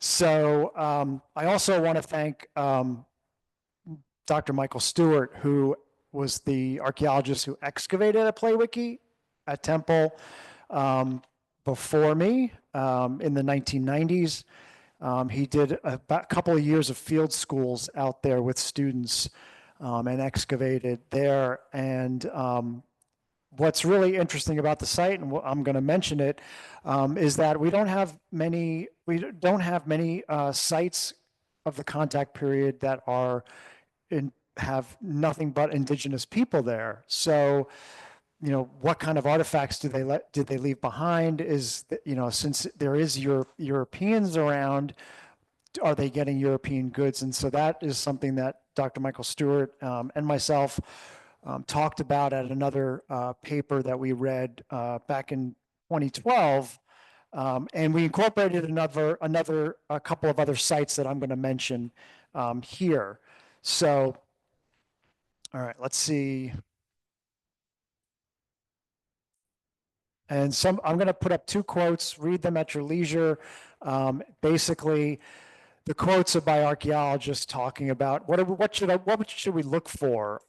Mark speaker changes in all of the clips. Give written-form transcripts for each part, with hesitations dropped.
Speaker 1: So I also want to thank Dr. Michael Stewart, who was the archaeologist who excavated at PlayWiki at Temple before me in the 1990s. He did a couple of years of field schools out there with students and excavated there. And what's really interesting about the site, and I'm going to mention it, is that we don't have many sites of the contact period that are have nothing but indigenous people there. So, you know, what kind of artifacts did they leave behind? Is, you know, since there is Europeans around, are they getting European goods? And so that is something that Dr. Michael Stewart and myself talked about at another paper that we read back in 2012. And we incorporated a couple of other sites that I'm going to mention here. So, all right, let's see. And I'm going to put up two quotes, read them at your leisure. Basically, the quotes are by archaeologists talking about what should we look for,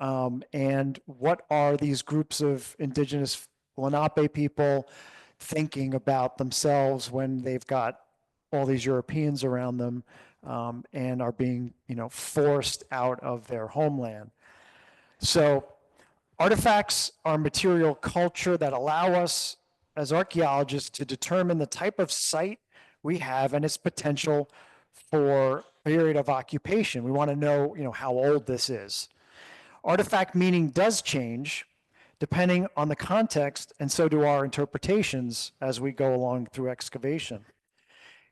Speaker 1: and what are these groups of indigenous Lenape people thinking about themselves when they've got all these Europeans around them and are being, you know, forced out of their homeland. So artifacts are material culture that allow us as archaeologists to determine the type of site we have and its potential for a period of occupation. We want to know, you know, how old this is. Artifact meaning does change depending on the context, and so do our interpretations as we go along through excavation.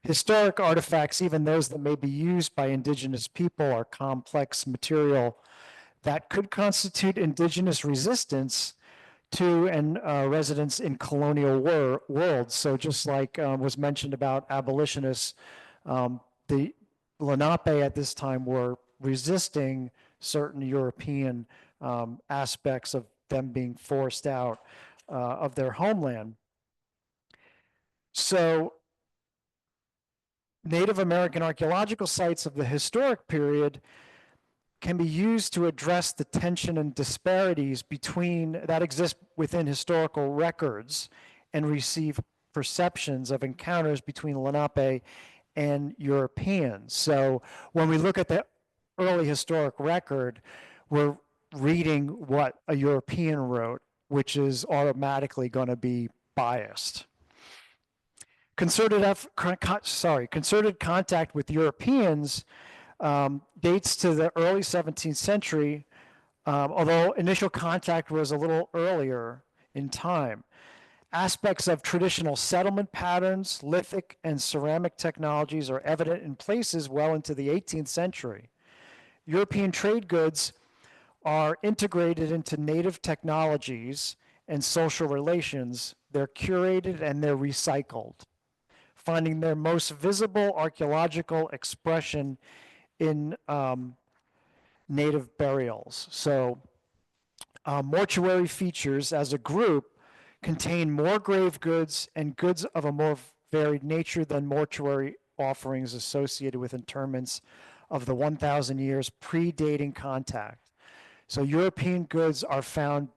Speaker 1: Historic artifacts, even those that may be used by indigenous people, are complex material that could constitute indigenous resistance to and residents in colonial worlds. So just like was mentioned about abolitionists, the Lenape at this time were resisting certain European aspects of them being forced out of their homeland. So Native American archaeological sites of the historic period can be used to address the tension and disparities that exist within historical records and receive perceptions of encounters between Lenape and Europeans. So when we look at the early historic record, we're reading what a European wrote, which is automatically going to be biased. Concerted contact with Europeans dates to the early 17th century, although initial contact was a little earlier in time. Aspects of traditional settlement patterns, lithic and ceramic technologies are evident in places well into the 18th century. European trade goods are integrated into native technologies and social relations. They're curated and they're recycled, finding their most visible archaeological expression in native burials. So mortuary features as a group contain more grave goods and goods of a more varied nature than mortuary offerings associated with interments of the 1,000 years predating contact. So European goods are found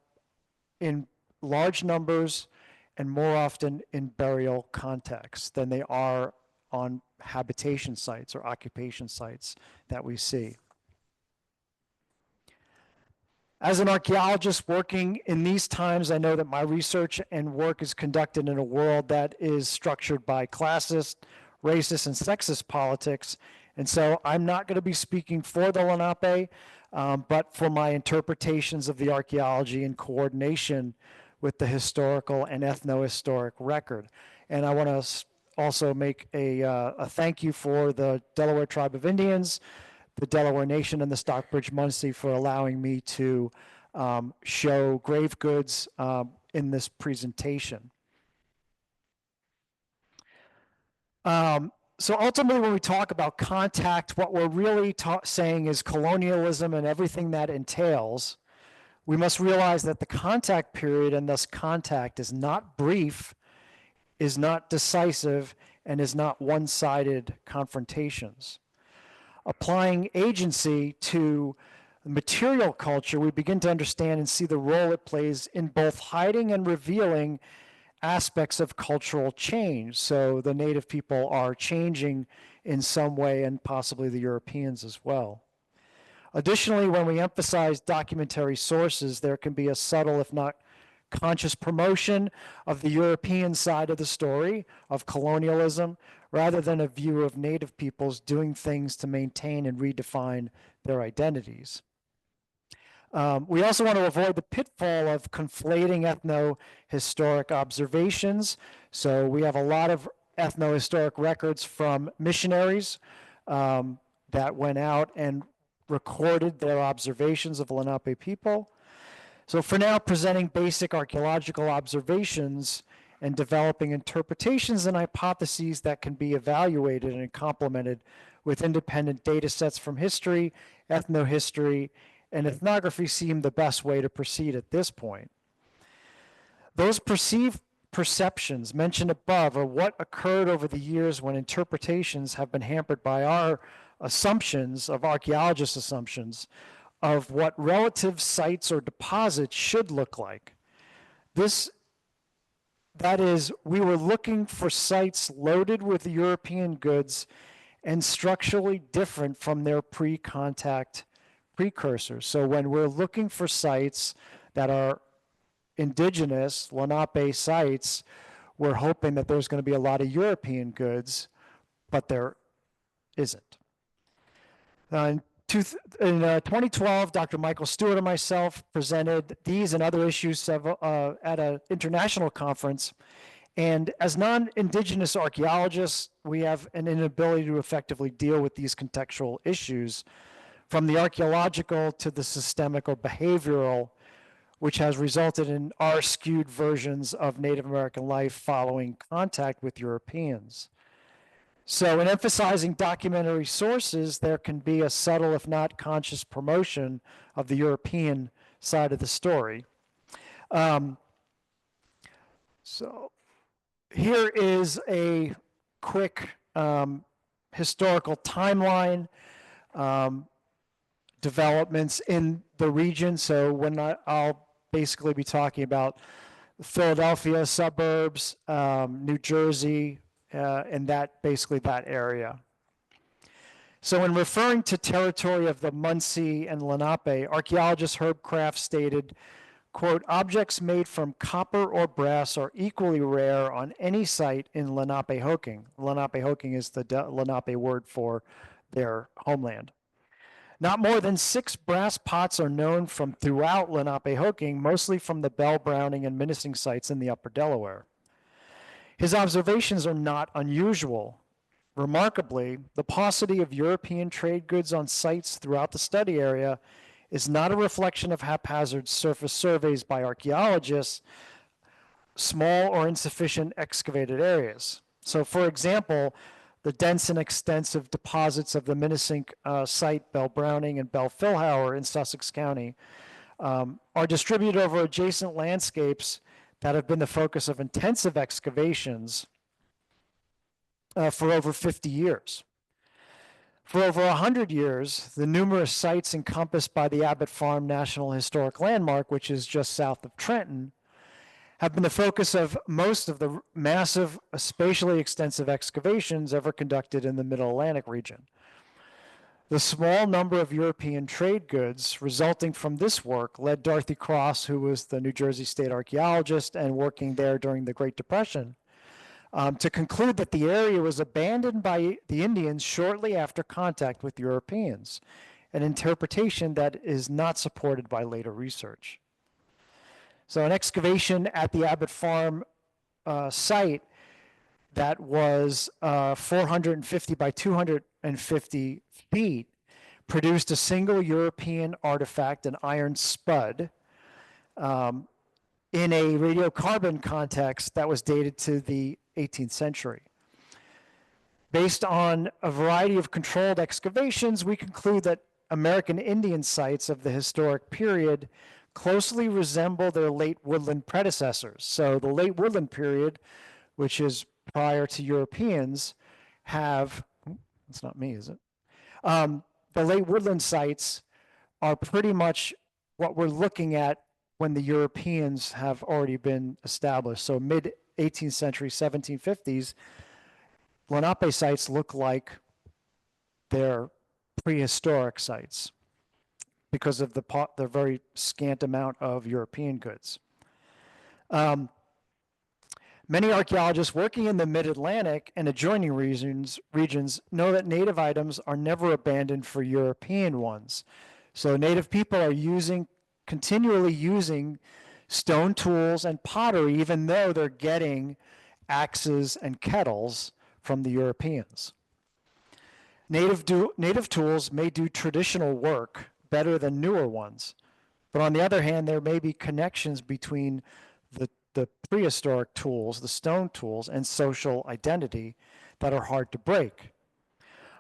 Speaker 1: in large numbers and more often in burial contexts than they are on habitation sites or occupation sites that we see. As an archaeologist working in these times, I know that my research and work is conducted in a world that is structured by classist, racist, and sexist politics. And so I'm not going to be speaking for the Lenape, but for my interpretations of the archaeology in coordination with the historical and ethno-historic record. And I want to also make a thank you for the Delaware Tribe of Indians, the Delaware Nation, and the Stockbridge Munsee for allowing me to show grave goods in this presentation. So ultimately, when we talk about contact, what we're really saying is colonialism and everything that entails. We must realize that the contact period, and thus contact, is not brief, is not decisive, and is not one-sided confrontations. Applying agency to material culture, we begin to understand and see the role it plays in both hiding and revealing aspects of cultural change. So the native people are changing in some way, and possibly the Europeans as well. Additionally, when we emphasize documentary sources, there can be a subtle, if not conscious, promotion of the European side of the story of colonialism, rather than a view of native peoples doing things to maintain and redefine their identities. We also want to avoid the pitfall of conflating ethno-historic observations. So we have a lot of ethno-historic records from missionaries that went out and recorded their observations of Lenape people. So for now, presenting basic archaeological observations and developing interpretations and hypotheses that can be evaluated and complemented with independent data sets from history, ethnohistory, and ethnography seem the best way to proceed at this point. Those perceived perceptions mentioned above are what occurred over the years when interpretations have been hampered by our assumptions, of archaeologists' assumptions, of what relative sites or deposits should look like. That is, we were looking for sites loaded with European goods and structurally different from their pre-contact precursors. So when we're looking for sites that are indigenous Lenape sites, we're hoping that there's going to be a lot of European goods, but there isn't. In 2012, Dr. Michael Stewart and myself presented these and other issues at an international conference. And as non-Indigenous archaeologists, we have an inability to effectively deal with these contextual issues, from the archaeological to the systemic or behavioral, which has resulted in our skewed versions of Native American life following contact with Europeans. So in emphasizing documentary sources, there can be a subtle, if not conscious, promotion of the European side of the story. So here is a quick historical timeline, developments in the region. So when I'll basically be talking about Philadelphia suburbs, New Jersey, and basically that area. So in referring to territory of the Munsee and Lenape, archaeologist Herb Kraft stated, quote, "Objects made from copper or brass are equally rare on any site in Lenapehoking." Lenapehoking is the Lenape word for their homeland. "Not more than 6 brass pots are known from throughout Lenapehoking, mostly from the Bell Browning and Minising sites in the upper Delaware." His observations are not unusual. Remarkably, the paucity of European trade goods on sites throughout the study area is not a reflection of haphazard surface surveys by archaeologists, small or insufficient excavated areas. So for example, the dense and extensive deposits of the Minisink site, Bell Browning and Bell Philhauer in Sussex County, are distributed over adjacent landscapes that have been the focus of intensive excavations for over 50 years. For over 100 years, the numerous sites encompassed by the Abbott Farm National Historic Landmark, which is just south of Trenton, have been the focus of most of the massive, spatially extensive excavations ever conducted in the Middle Atlantic region. The small number of European trade goods resulting from this work led Dorothy Cross, who was the New Jersey state archaeologist and working there during the Great Depression, to conclude that the area was abandoned by the Indians shortly after contact with Europeans, an interpretation that is not supported by later research. So an excavation at the Abbott Farm site that was 450 by 250 feet produced a single European artifact, an iron spud, in a radiocarbon context that was dated to the 18th century. Based on a variety of controlled excavations, we conclude that American Indian sites of the historic period closely resemble their late woodland predecessors. So the late woodland period, which is prior to Europeans have, it's not me, is it? The late woodland sites are pretty much what we're looking at when the Europeans have already been established. So mid 18th century, 1750s, Lenape sites look like they're prehistoric sites because of the very scant amount of European goods. Many archaeologists working in the mid-Atlantic and adjoining regions know that native items are never abandoned for European ones. So native people are continually using stone tools and pottery, even though they're getting axes and kettles from the Europeans. Native tools may do traditional work better than newer ones, but on the other hand, there may be connections between the prehistoric tools, the stone tools, and social identity that are hard to break.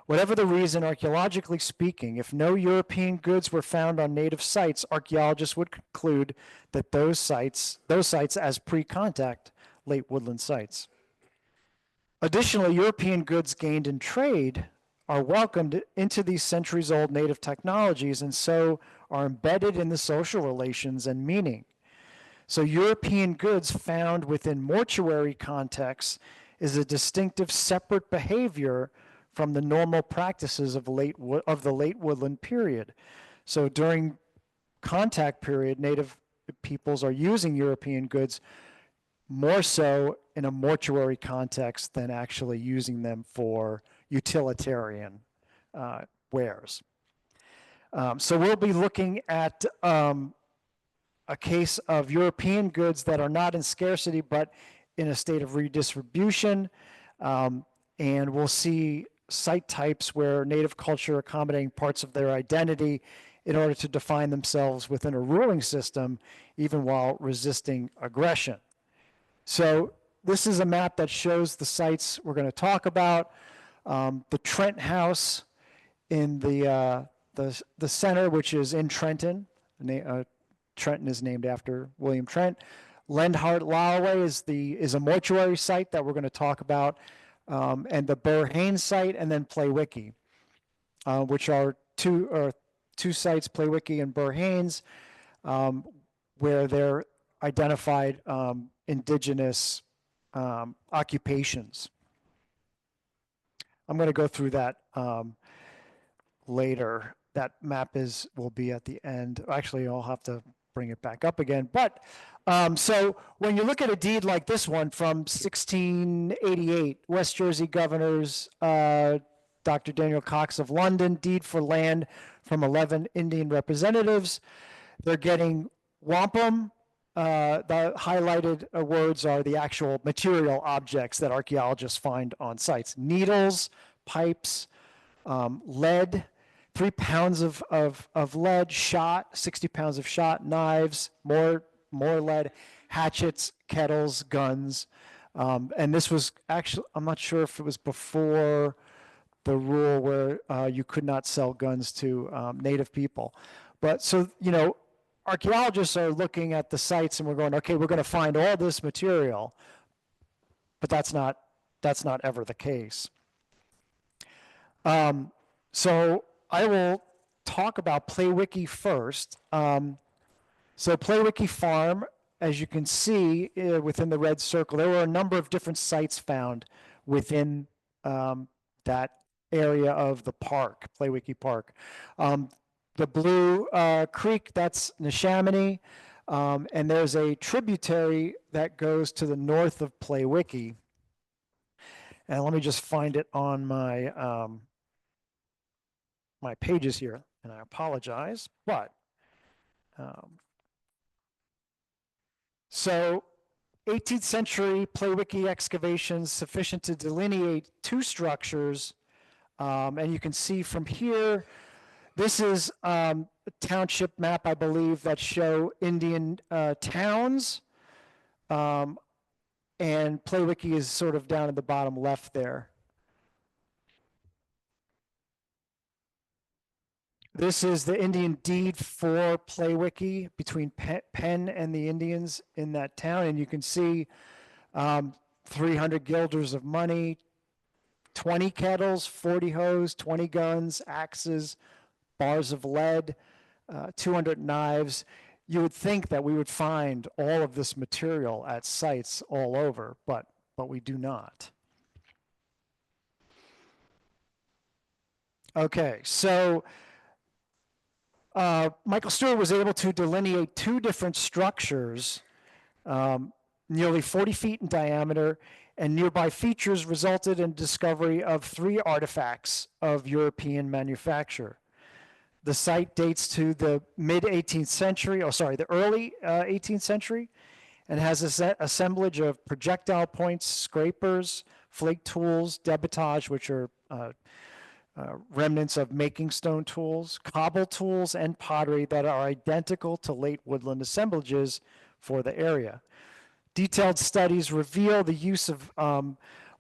Speaker 1: Whatever the reason, archaeologically speaking, if no European goods were found on native sites, archaeologists would conclude that those sites as pre-contact late woodland sites. Additionally, European goods gained in trade are welcomed into these centuries-old native technologies and so are embedded in the social relations and meaning. So European goods found within mortuary contexts is a distinctive separate behavior from the normal practices of the late woodland period. So during contact period, native peoples are using European goods more so in a mortuary context than actually using them for utilitarian wares. So we'll be looking at a case of European goods that are not in scarcity, but in a state of redistribution. And we'll see site types where native culture accommodating parts of their identity in order to define themselves within a ruling system, even while resisting aggression. So this is a map that shows the sites we're going to talk about. The Trent House in the center, which is in Trenton. Trenton is named after William Trent. Lendhart Lalloway is a mortuary site that we're going to talk about, and the Burr Haynes site, and then Playwicki, which are two sites, Playwicki and Burr Haynes, where they're identified indigenous occupations. I'm going to go through that later. That map will be at the end. Actually, I'll have to bring it back up again. But so when you look at a deed like this one from 1688, West Jersey governors, Dr. Daniel Cox of London, deed for land from 11 Indian representatives. They're getting wampum. The highlighted words are the actual material objects that archaeologists find on sites. Needles, pipes, lead, 3 pounds of lead, shot, 60 pounds of shot, knives, more lead, hatchets, kettles, guns. And this was actually, I'm not sure if it was before the rule where you could not sell guns to native people. But so, archaeologists are looking at the sites and we're going, okay, we're going to find all this material, but that's not ever the case. So I will talk about Playwicki first. So Playwicki Farm, as you can see within the red circle, there were a number of different sites found within that area of the park, Playwicki Park. The Blue Creek, that's Neshaminy, and there's a tributary that goes to the north of Playwicki. And let me just find it on my my pages here, and I apologize, but so 18th century Playwicki excavations sufficient to delineate 2 structures, and you can see from here, this is a township map, I believe, that show Indian towns, and Playwicki is sort of down at the bottom left there. This is the Indian deed for Playwicki between Penn and the Indians in that town. And you can see 300 guilders of money, 20 kettles, 40 hoes, 20 guns, axes, bars of lead, 200 knives. You would think that we would find all of this material at sites all over, but we do not. Okay, so Michael Stewart was able to delineate two different structures, nearly 40 feet in diameter, and nearby features resulted in discovery of 3 artifacts of European manufacture. The site dates to the mid 18th century, the early 18th century, and has an assemblage of projectile points, scrapers, flake tools, debitage, which are remnants of making stone tools, cobble tools, and pottery that are identical to late woodland assemblages for the area. Detailed studies reveal the use of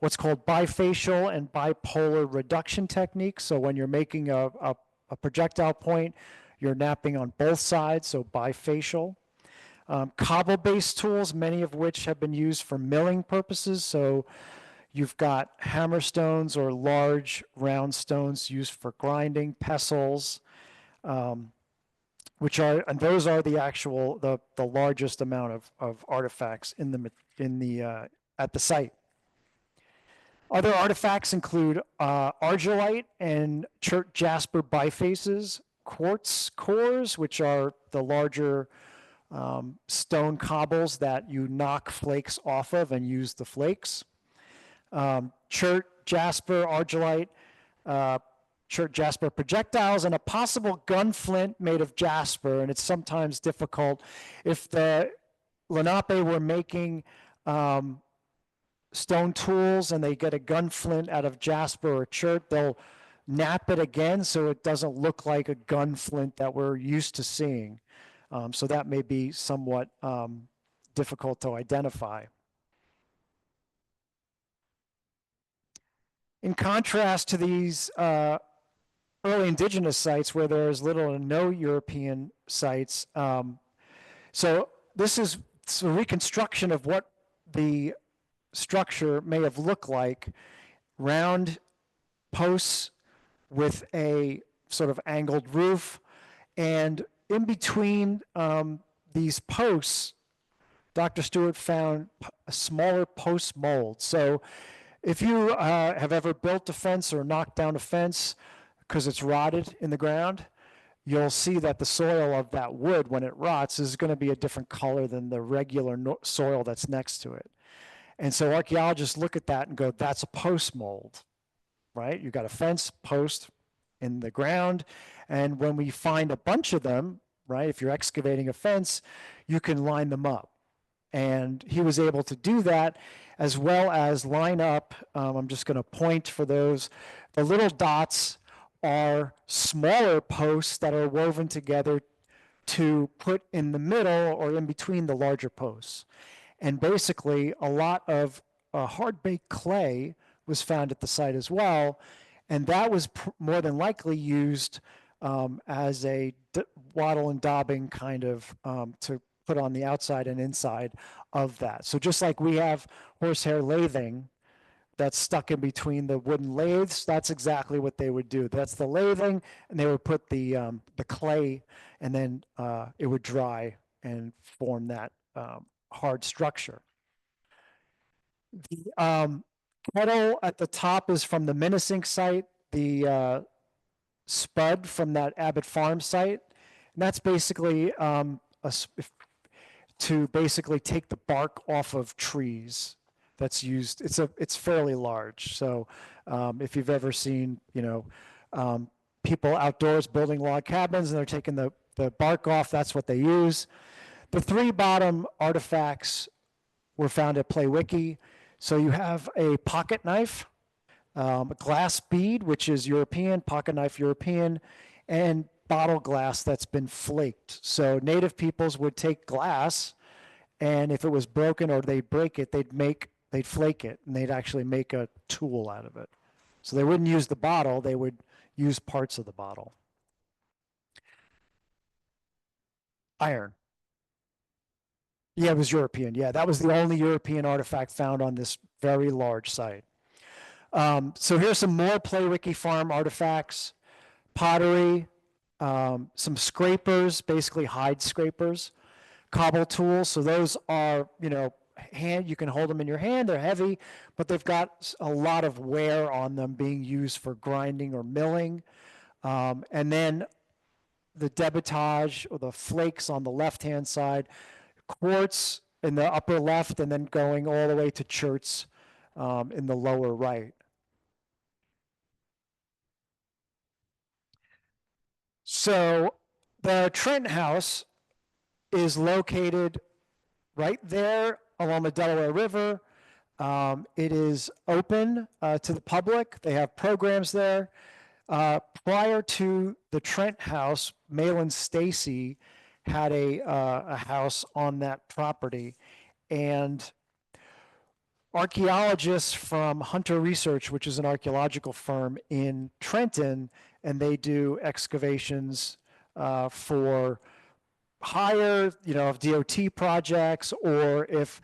Speaker 1: what's called bifacial and bipolar reduction techniques. So when you're making a projectile point, you're napping on both sides, so bifacial. Cobble-based tools, many of which have been used for milling purposes. So you've got hammerstones or large round stones used for grinding, pestles, and those are the largest amount of artifacts at the site. Other artifacts include argillite and chert jasper bifaces, quartz cores, which are the larger stone cobbles that you knock flakes off of and use the flakes. Chert jasper, argillite, chert jasper projectiles, and a possible gun flint made of jasper. And it's sometimes difficult. If the Lenape were making stone tools and they get a gun flint out of jasper or chert, they'll nap it again so it doesn't look like a gun flint that we're used to seeing. So that may be somewhat difficult to identify. In contrast to these early indigenous sites where there's little or no European sites, so this is a reconstruction of what the structure may have looked like: round posts with a sort of angled roof, and in between these posts, Dr. Stewart found a smaller post mold. So if you have ever built a fence or knocked down a fence because it's rotted in the ground, you'll see that the soil of that wood, when it rots, is going to be a different color than the regular soil that's next to it. And so archaeologists look at that and go, that's a post mold, right? You've got a fence post in the ground. And when we find a bunch of them, right, if you're excavating a fence, you can line them up. And he was able to do that, as well as line up, I'm just going to point for those, the little dots are smaller posts that are woven together to put in the middle or in between the larger posts. And basically, a lot of hard-baked clay was found at the site as well, and that was more than likely used as a wattle and daubing kind of to put on the outside and inside of that. So just like we have horsehair lathing that's stuck in between the wooden lathes, that's exactly what they would do. That's the lathing, and they would put the clay, and then it would dry and form that hard structure. The kettle at the top is from the Minnesink site, the spud from that Abbott Farm site, and that's basically to basically take the bark off of trees. That's used. It's fairly large. So if you've ever seen, people outdoors building log cabins and they're taking the bark off, that's what they use. The 3 bottom artifacts were found at Playwiki. So you have a pocket knife, a glass bead, which is European, pocket knife European, and bottle glass that's been flaked. So native peoples would take glass, and if it was broken or they break it, they'd flake it, and they'd actually make a tool out of it. So they wouldn't use the bottle, they would use parts of the bottle. Iron. Yeah, it was European. Yeah, that was the only European artifact found on this very large site. So here's some more PlayWiki farm artifacts: pottery, some scrapers, basically hide scrapers, cobble tools. So those are, you can hold them in your hand. They're heavy, but they've got a lot of wear on them, being used for grinding or milling. And then the debitage, or the flakes, on the left-hand side, quartz in the upper left, and then going all the way to cherts in the lower right. So the Trent House is located right there along the Delaware River. It is open to the public. They have programs there. Prior to the Trent House, Malin Stacy had a house on that property, and archaeologists from Hunter Research, which is an archaeological firm in Trenton, and they do excavations for hire, of DOT projects, or if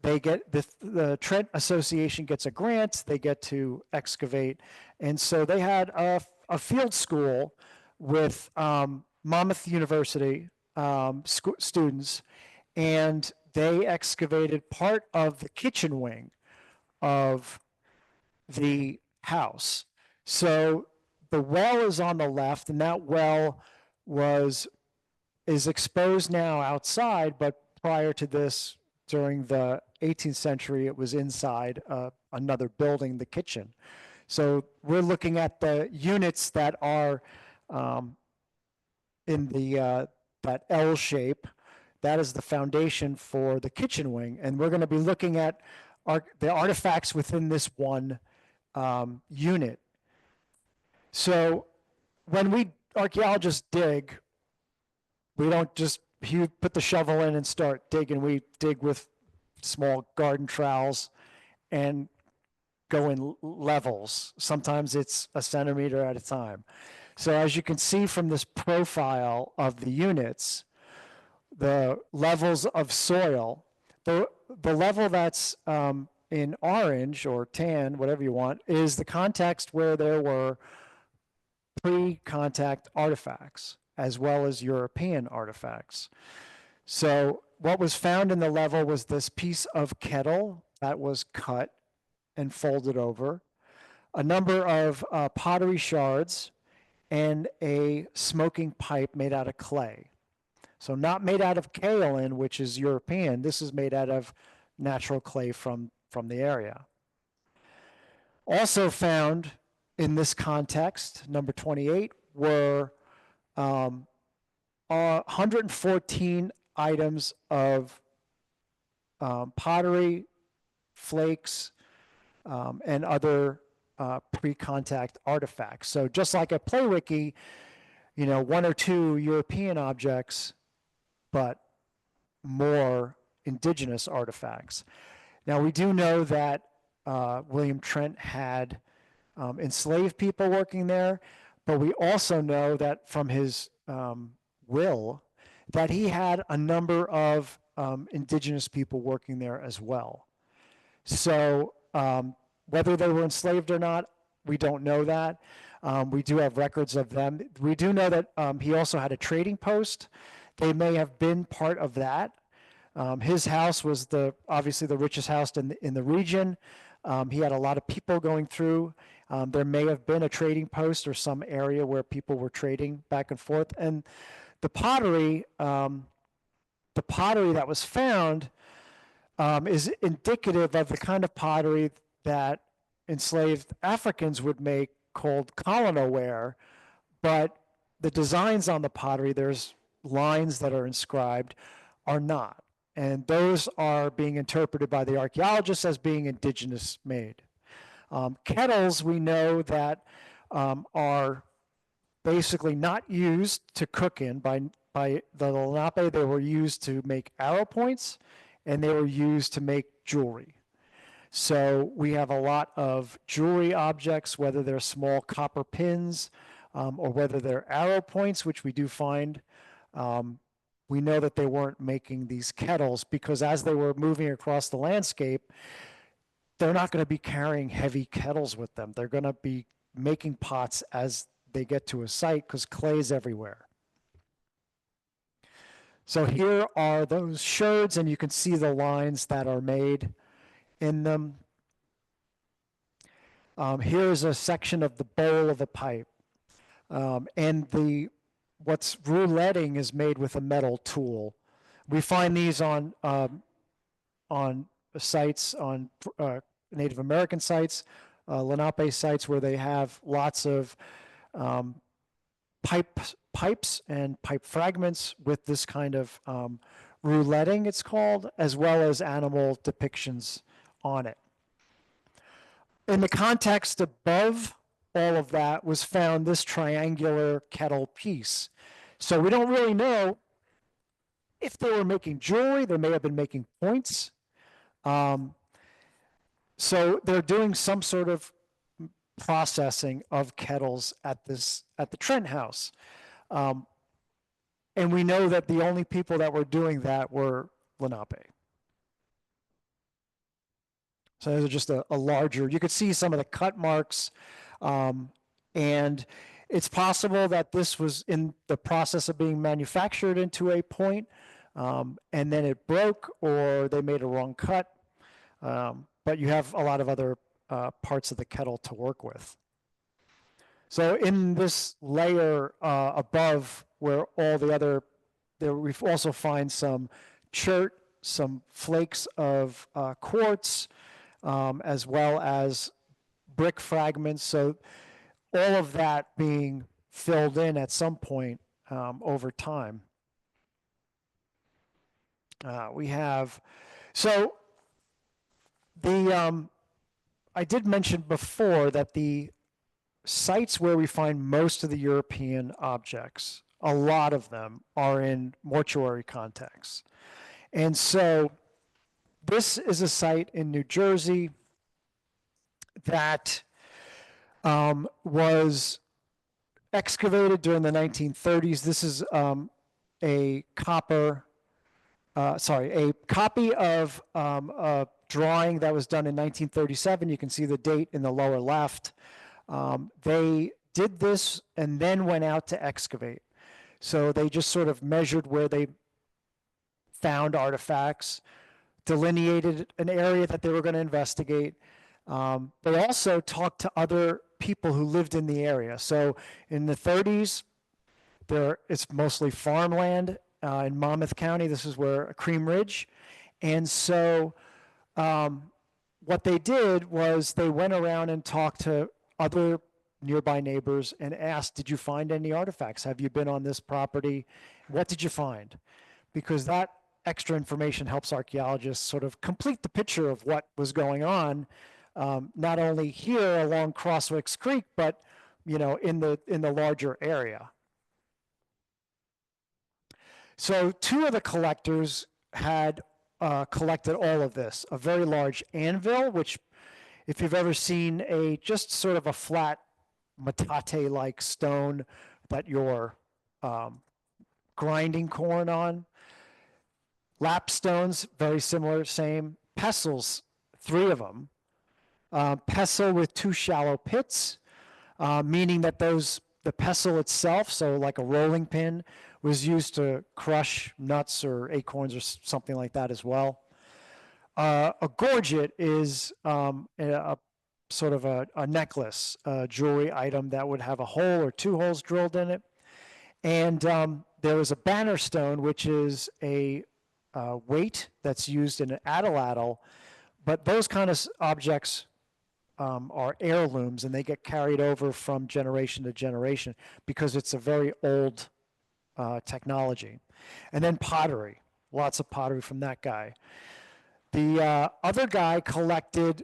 Speaker 1: they get the Trent Association gets a grant, they get to excavate. And so they had a field school with Monmouth University students, and they excavated part of the kitchen wing of the house. So the well is on the left, and that well is exposed now outside, but prior to this, during the 18th century, it was inside another building, the kitchen. So we're looking at the units that are in that L shape. That is the foundation for the kitchen wing, and we're going to be looking at the artifacts within this one unit. So when we archaeologists dig, we don't just put the shovel in and start digging. We dig with small garden trowels and go in levels. Sometimes it's a centimeter at a time. So as you can see from this profile of the units, the levels of soil, the level that's in orange or tan, whatever you want, is the context where there were pre-contact artifacts, as well as European artifacts. So what was found in the level was this piece of kettle that was cut and folded over, a number of pottery shards, and a smoking pipe made out of clay. So not made out of kaolin, which is European. This is made out of natural clay from the area. Also found in this context, number 28, were 114 items of pottery, flakes, and other pre-contact artifacts. So just like a PlayWiki, one or two European objects, but more indigenous artifacts. Now, we do know that William Trent had enslaved people working there, but we also know that from his will that he had a number of indigenous people working there as well. So whether they were enslaved or not, we don't know that. We do have records of them. We do know that he also had a trading post. They may have been part of that. His house was obviously the richest house in the region. He had a lot of people going through. There may have been a trading post or some area where people were trading back and forth. And the pottery that was found is indicative of the kind of pottery that enslaved Africans would make, called colonelware. But the designs on the pottery, there's lines that are inscribed, are not. And those are being interpreted by the archaeologists as being indigenous made. Kettles, we know that are basically not used to cook in by the Lenape. They were used to make arrow points, and they were used to make jewelry. So we have a lot of jewelry objects, whether they're small copper pins or whether they're arrow points, which we do find. We know that they weren't making these kettles because as they were moving across the landscape, they're not going to be carrying heavy kettles with them. They're going to be making pots as they get to a site because clay is everywhere. So here are those sherds, and you can see the lines that are made in them. Here's a section of the bowl of a pipe. And what's rouletting is made with a metal tool. We find these on sites, on Native American sites, Lenape sites, where they have lots of pipes and pipe fragments with this kind of rouletting, it's called, as well as animal depictions on it. In the context above all of that was found this triangular kettle piece. So we don't really know if they were making jewelry. They may have been making points. So they're doing some sort of processing of kettles at the Trent House. And we know that the only people that were doing that were Lenape. So those are just a larger, you could see some of the cut marks, and it's possible that this was in the process of being manufactured into a point, and then it broke, or they made a wrong cut. But you have a lot of other parts of the kettle to work with. So in this layer above, where all the other, there we also find some chert, some flakes of quartz, as well as brick fragments. So all of that being filled in at some point over time. We have, so I did mention before that the sites where we find most of the European objects, a lot of them are in mortuary contexts. And so this is a site in New Jersey that was excavated during the 1930s. This is a copy of a drawing that was done in 1937. You can see the date in the lower left. They did this and then went out to excavate. So they just sort of measured where they found artifacts, delineated an area that they were going to investigate. They also talked to other people who lived in the area. So in the 30s, it's mostly farmland in Monmouth County. This is where Cream Ridge. And so what they did was they went around and talked to other nearby neighbors and asked, did you find any artifacts? Have you been on this property? What did you find? Because that extra information helps archaeologists sort of complete the picture of what was going on, not only here along Crosswicks Creek, but in the larger area. So two of the collectors had collected all of this, a very large anvil, which if you've ever seen just sort of a flat metate-like stone that you're grinding corn on. Lapstones, very similar, same. Pestles, 3 of them. Pestle with 2 shallow pits, meaning that the pestle itself, so like a rolling pin, was used to crush nuts or acorns or something like that as well. A gorget is a sort of a necklace, a jewelry item that would have a hole or 2 holes drilled in it. And there was a banner stone, which is a weight that's used in an atlatl, but those kind of objects are heirlooms, and they get carried over from generation to generation because it's a very old technology. And then pottery, lots of pottery from that guy. The other guy collected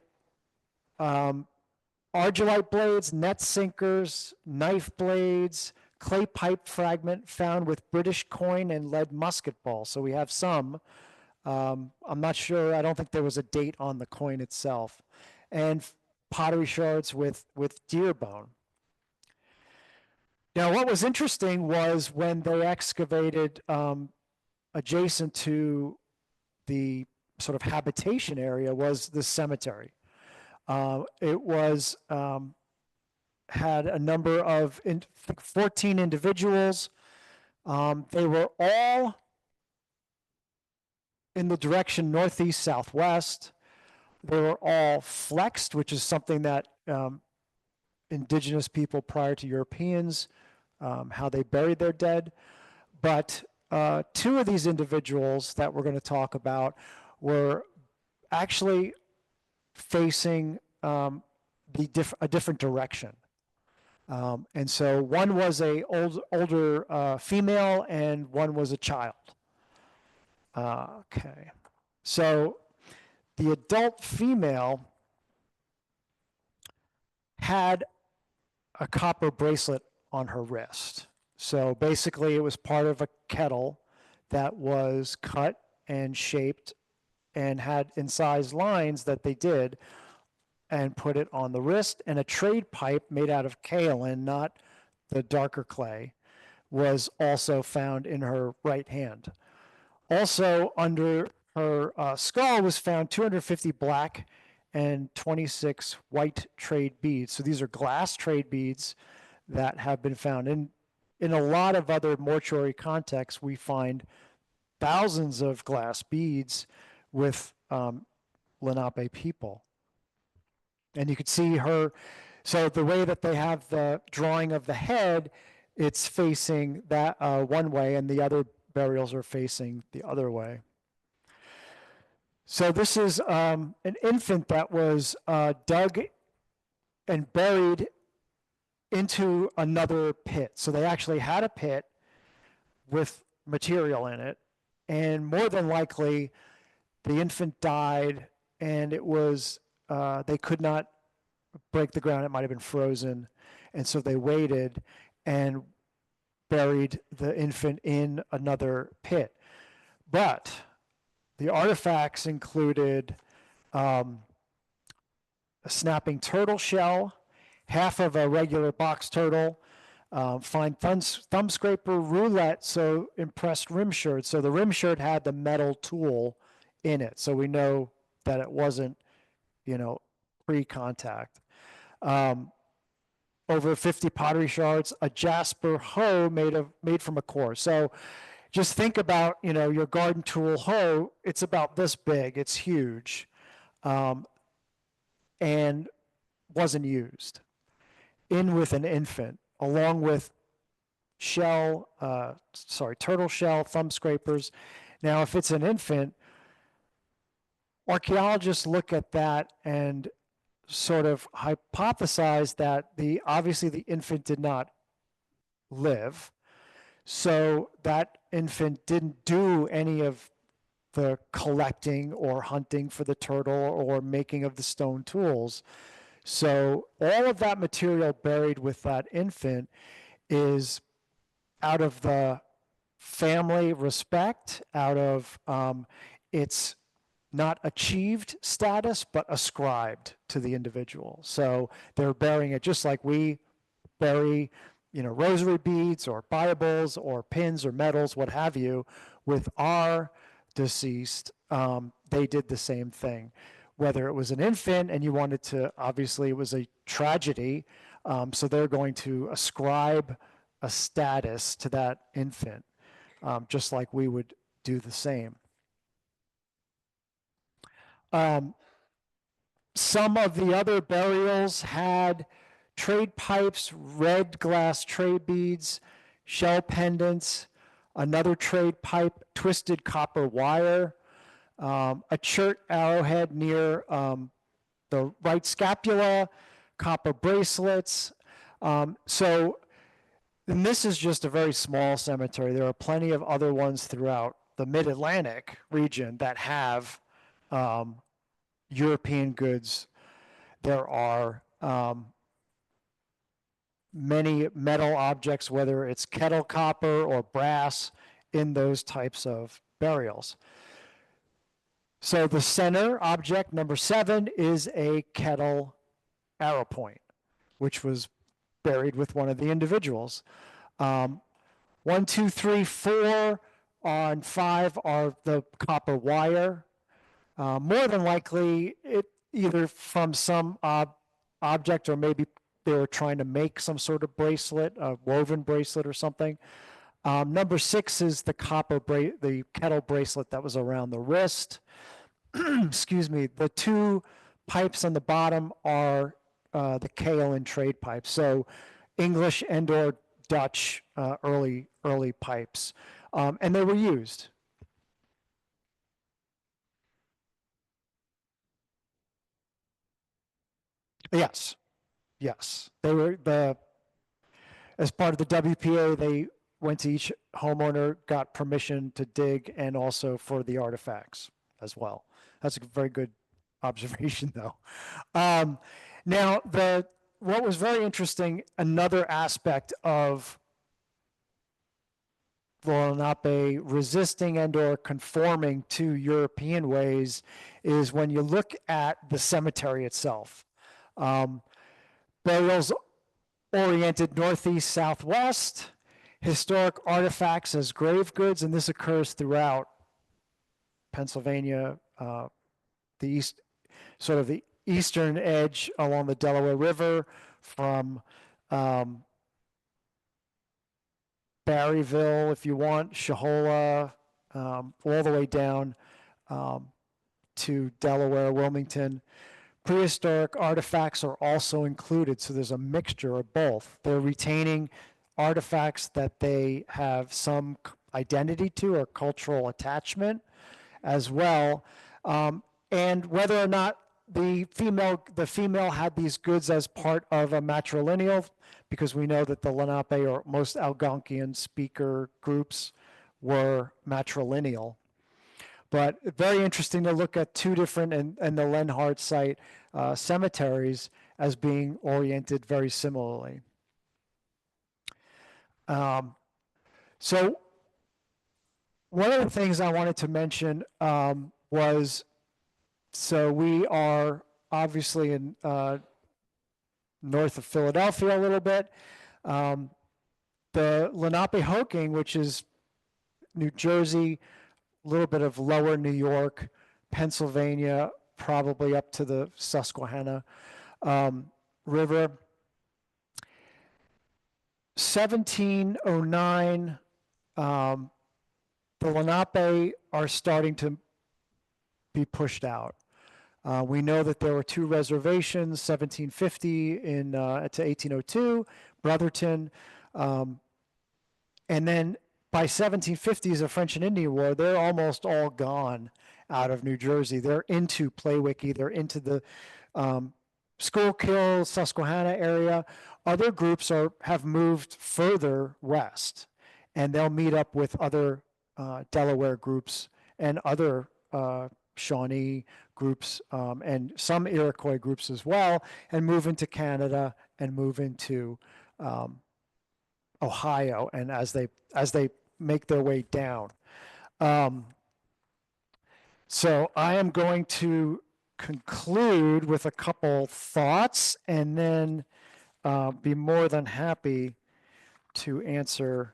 Speaker 1: argillite blades, net sinkers, knife blades, clay pipe fragment found with British coin and lead musket ball. So we have some. I'm not sure, I don't think there was a date on the coin itself. And pottery shards with deer bone. Now, what was interesting was when they excavated adjacent to the sort of habitation area was the cemetery. It was had a number of 14 individuals. They were all in the direction northeast southwest. They were all flexed, which is something that indigenous people prior to Europeans, how they buried their dead. But two of these individuals that we're going to talk about were actually facing a different direction. And so one was a older female and one was a child. Okay. So the adult female had a copper bracelet on her wrist. So basically it was part of a kettle that was cut and shaped and had incised lines that they did and put it on the wrist, and a trade pipe made out of kaolin, not the darker clay, was also found in her right hand. Also under her skull was found 250 black and 26 white trade beads. So these are glass trade beads that have been found. In a lot of other mortuary contexts, we find thousands of glass beads with Lenape people. And you could see her, so the way that they have the drawing of the head, it's facing that one way, and the other burials are facing the other way. So this is an infant that was dug and buried into another pit. So they actually had a pit with material in it, and more than likely the infant died, and it was they could not break the ground. It might have been frozen, and so they waited and buried the infant in another pit. But the artifacts included a snapping turtle shell, half of a regular box turtle, fine thumb scraper, roulette, so impressed rim shirt. So the rim shirt had the metal tool in it, so we know that it wasn't, pre-contact. Over 50 pottery shards, a jasper hoe made from a core. So just think about, your garden tool hoe. It's about this big. It's huge, and wasn't used. In with an infant, along with turtle shell, thumb scrapers. Now, if it's an infant, archaeologists look at that and sort of hypothesize that obviously the infant did not live. So that infant didn't do any of the collecting or hunting for the turtle or making of the stone tools. So all of that material buried with that infant is out of the family respect, out of its not achieved status, but ascribed to the individual. So they're burying it just like we bury, rosary beads or Bibles or pins or medals, what have you, with our deceased. They did the same thing. Whether it was an infant and you wanted to, obviously it was a tragedy, so they're going to ascribe a status to that infant, just like we would do the same. Some of the other burials had trade pipes, red glass trade beads, shell pendants, another trade pipe, twisted copper wire, a chert arrowhead near the right scapula, copper bracelets. And this is just a very small cemetery. There are plenty of other ones throughout the mid-Atlantic region that have European goods. There are many metal objects, whether it's kettle copper or brass, in those types of burials. So the center object, number 7, is a kettle arrow point, which was buried with one of the individuals. 1, 2, 3, 4 and 5 are the copper wire. More than likely, either from some object, or maybe they were trying to make some sort of bracelet, a woven bracelet or something. Number 6 is the the kettle bracelet that was around the wrist. Excuse me. The 2 pipes on the bottom are the kaolin trade pipes. So English and or Dutch early pipes, and they were used. Yes, yes, they were as part of the WPA. They went to each homeowner, got permission to dig, and also for the artifacts as well. That's a very good observation, though. Now, what was very interesting, another aspect of the Lenape resisting and or conforming to European ways is when you look at the cemetery itself. Burials oriented northeast, southwest, historic artifacts as grave goods, and this occurs throughout Pennsylvania, the east, sort of the eastern edge along the Delaware River from Barryville, if you want, Shahola, all the way down to Delaware, Wilmington. Prehistoric artifacts are also included, so there's a mixture of both. They're retaining artifacts that they have some identity to or cultural attachment as well. And whether or not the female had these goods as part of a matrilineal, because we know that the Lenape or most Algonquian speaker groups were matrilineal. But very interesting to look at 2 different, and the Lenhart site cemeteries as being oriented very similarly. So one of the things I wanted to mention was, so we are obviously in north of Philadelphia a little bit. The Lenapehoking, which is New Jersey, a little bit of lower New York, Pennsylvania, probably up to the Susquehanna River. 1709, the Lenape are starting to be pushed out. We know that there were 2 reservations, 1750 to 1802, Brotherton, and then by 1750s, the French and Indian War, they're almost all gone out of New Jersey. They're into Playwicky, they're into the Schuylkill, Susquehanna area. Other groups have moved further west, and they'll meet up with other Delaware groups and other Shawnee groups and some Iroquois groups as well, and move into Canada and move into Ohio, and as they make their way down. So I am going to conclude with a couple thoughts, and then be more than happy to answer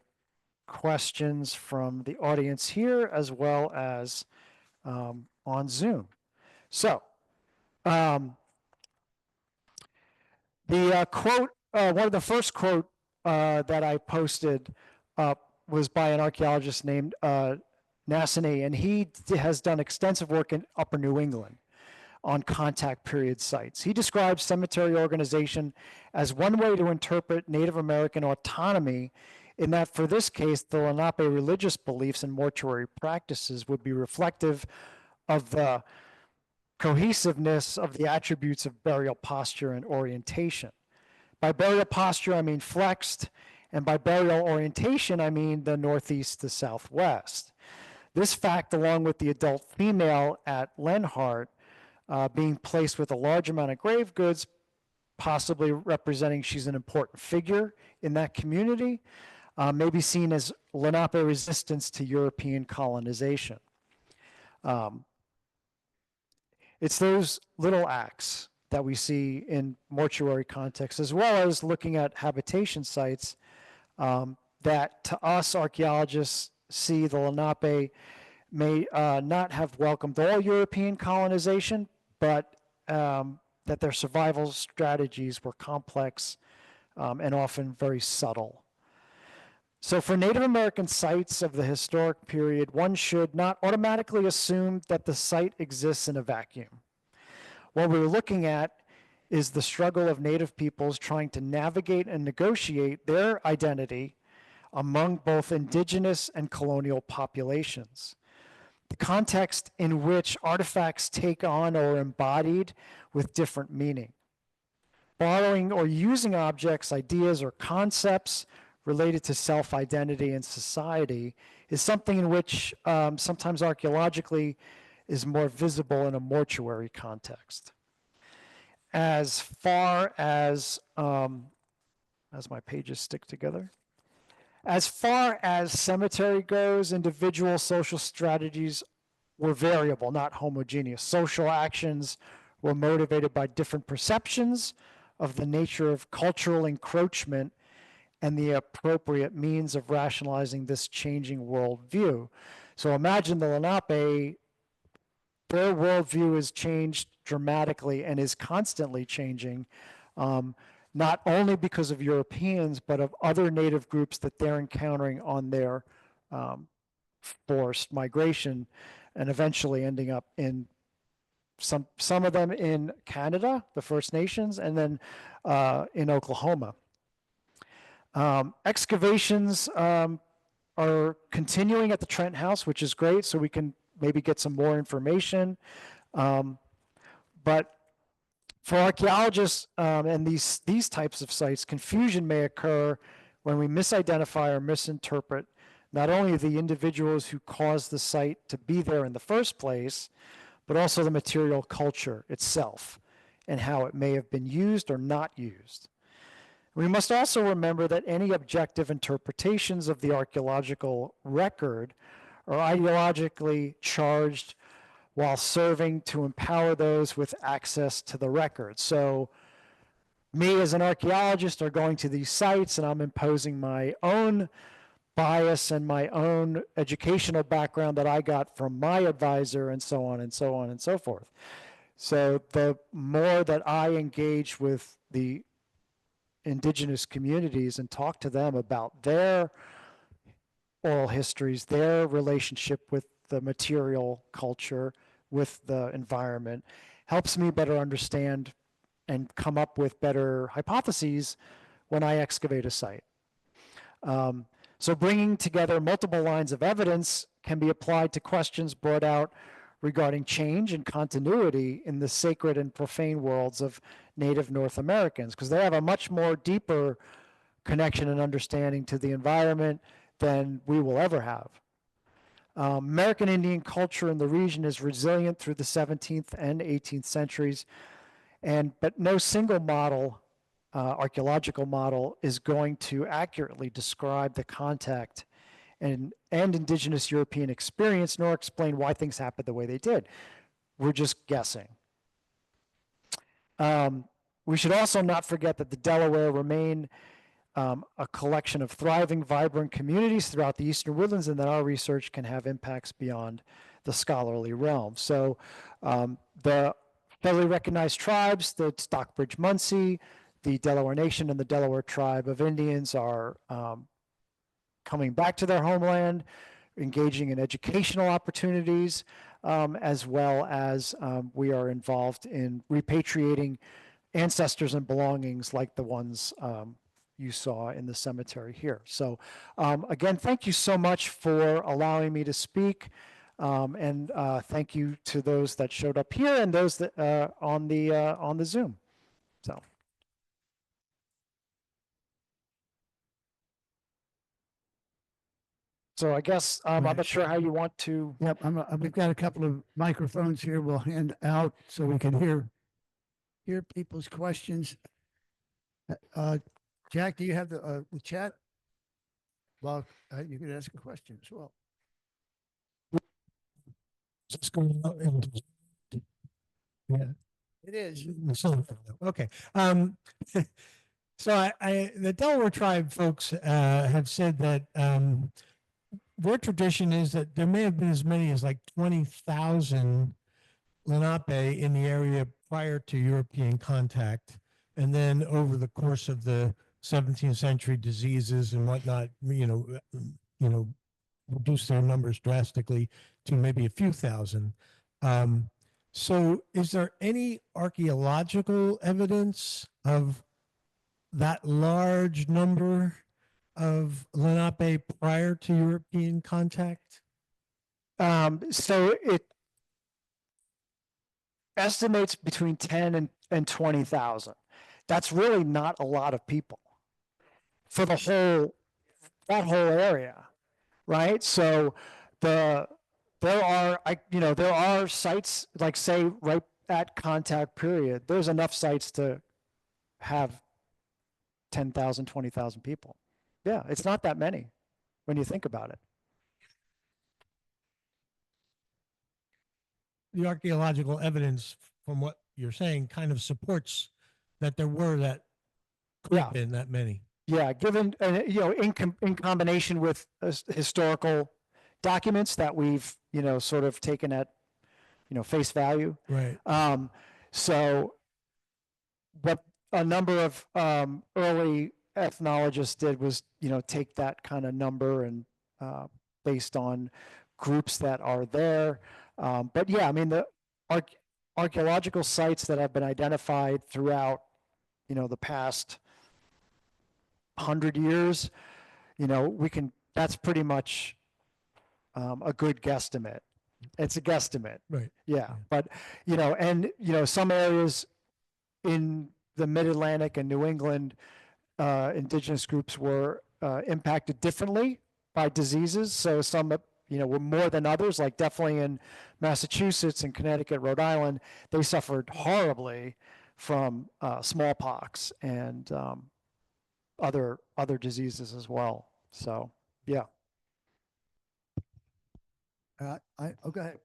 Speaker 1: questions from the audience here as well as on Zoom. So the quote, one of the first quote that I posted was by an archaeologist named Nassany, and he has done extensive work in Upper New England on contact period sites. He describes cemetery organization as one way to interpret Native American autonomy, in that for this case, the Lenape religious beliefs and mortuary practices would be reflective of the cohesiveness of the attributes of burial posture and orientation. By burial posture, I mean flexed, and by burial orientation, I mean the northeast to southwest. This fact, along with the adult female at Lenhart being placed with a large amount of grave goods, possibly representing she's an important figure in that community, may be seen as Lenape resistance to European colonization. It's those little acts that we see in mortuary context, as well as looking at habitation sites, that to us archaeologists see the Lenape may not have welcomed all European colonization, but that their survival strategies were complex and often very subtle. So for Native American sites of the historic period, one should not automatically assume that the site exists in a vacuum. What we're looking at is the struggle of Native peoples trying to navigate and negotiate their identity among both indigenous and colonial populations. The context in which artifacts take on or are embodied with different meaning. Borrowing or using objects, ideas, or concepts related to self-identity and society is something in which sometimes archaeologically is more visible in a mortuary context. As far as my pages stick together, as far as cemetery goes, individual social strategies were variable, not homogeneous. Social actions were motivated by different perceptions of the nature of cultural encroachment and the appropriate means of rationalizing this changing worldview. So imagine the Lenape, their worldview has changed dramatically and is constantly changing, not only because of Europeans, but of other native groups that they're encountering on their forced migration, and eventually ending up in some of them in Canada, the First Nations, and then in Oklahoma. Excavations are continuing at the Trent House, which is great, so we can maybe get some more information. But for archaeologists and these types of sites, confusion may occur when we misidentify or misinterpret not only the individuals who caused the site to be there in the first place, but also the material culture itself and how it may have been used or not used. We must also remember that any objective interpretations of the archaeological record are ideologically charged while serving to empower those with access to the record. So me as an archaeologist are going to these sites and I'm imposing my own bias and my own educational background that I got from my advisor, and so on and so on and so forth. So the more that I engage with the indigenous communities and talk to them about their oral histories, their relationship with the material culture, with the environment, helps me better understand and come up with better hypotheses when I excavate a site. So bringing together multiple lines of evidence can be applied to questions brought out regarding change and continuity in the sacred and profane worlds of Native North Americans, because they have a much more deeper connection and understanding to the environment than we will ever have. American Indian culture in the region is resilient through the 17th and 18th centuries, but no single model, archaeological model, is going to accurately describe the contact and indigenous European experience, nor explain why things happened the way they did. We're just guessing. We should also not forget that the Delaware remain a collection of thriving, vibrant communities throughout the Eastern Woodlands, and that our research can have impacts beyond the scholarly realm. So the federally recognized tribes, the Stockbridge Munsee, the Delaware Nation, and the Delaware Tribe of Indians are coming back to their homeland, engaging in educational opportunities, as well as we are involved in repatriating ancestors and belongings like the ones you saw in the cemetery here. So again, thank you so much for allowing me to speak. And thank you to those that showed up here and those that on the Zoom. So I guess I'm not sure how you want to.
Speaker 2: Yep, we've got a couple of microphones here. We'll hand out so we can hear people's questions. Jack, do you have the chat? Well, you could ask a question as well.
Speaker 3: Just going out and yeah,
Speaker 2: It is.
Speaker 3: Okay. So the Delaware tribe folks have said that their tradition is that there may have been as many as like 20,000 Lenape in the area prior to European contact. And then over the course of the 17th century, diseases and whatnot, reduce their numbers drastically to maybe a few thousand. So is there any archaeological evidence of that large number of Lenape prior to European contact?
Speaker 1: So it estimates between 10 and 20,000. That's really not a lot of people for that whole area, right? So there are sites like, say, right at contact period, there's enough sites to have 10,000, 20,000 people. Yeah, it's not that many when you think about it.
Speaker 3: The archaeological evidence from what you're saying kind of supports that there were that could have been that many.
Speaker 1: Yeah, given, in combination with historical documents that we've, sort of taken at, face value.
Speaker 3: Right.
Speaker 1: So what a number of early ethnologists did was, take that kind of number and based on groups that are there. But yeah, I mean, the archaeological sites that have been identified throughout, the past 100 years, that's pretty much a good guesstimate. It's a guesstimate.
Speaker 3: Right.
Speaker 1: Yeah. But, some areas in the mid-Atlantic and New England, indigenous groups were impacted differently by diseases. So some, were more than others, like definitely in Massachusetts and Connecticut, Rhode Island, they suffered horribly from smallpox and other diseases as well. So, yeah.
Speaker 2: Go ahead.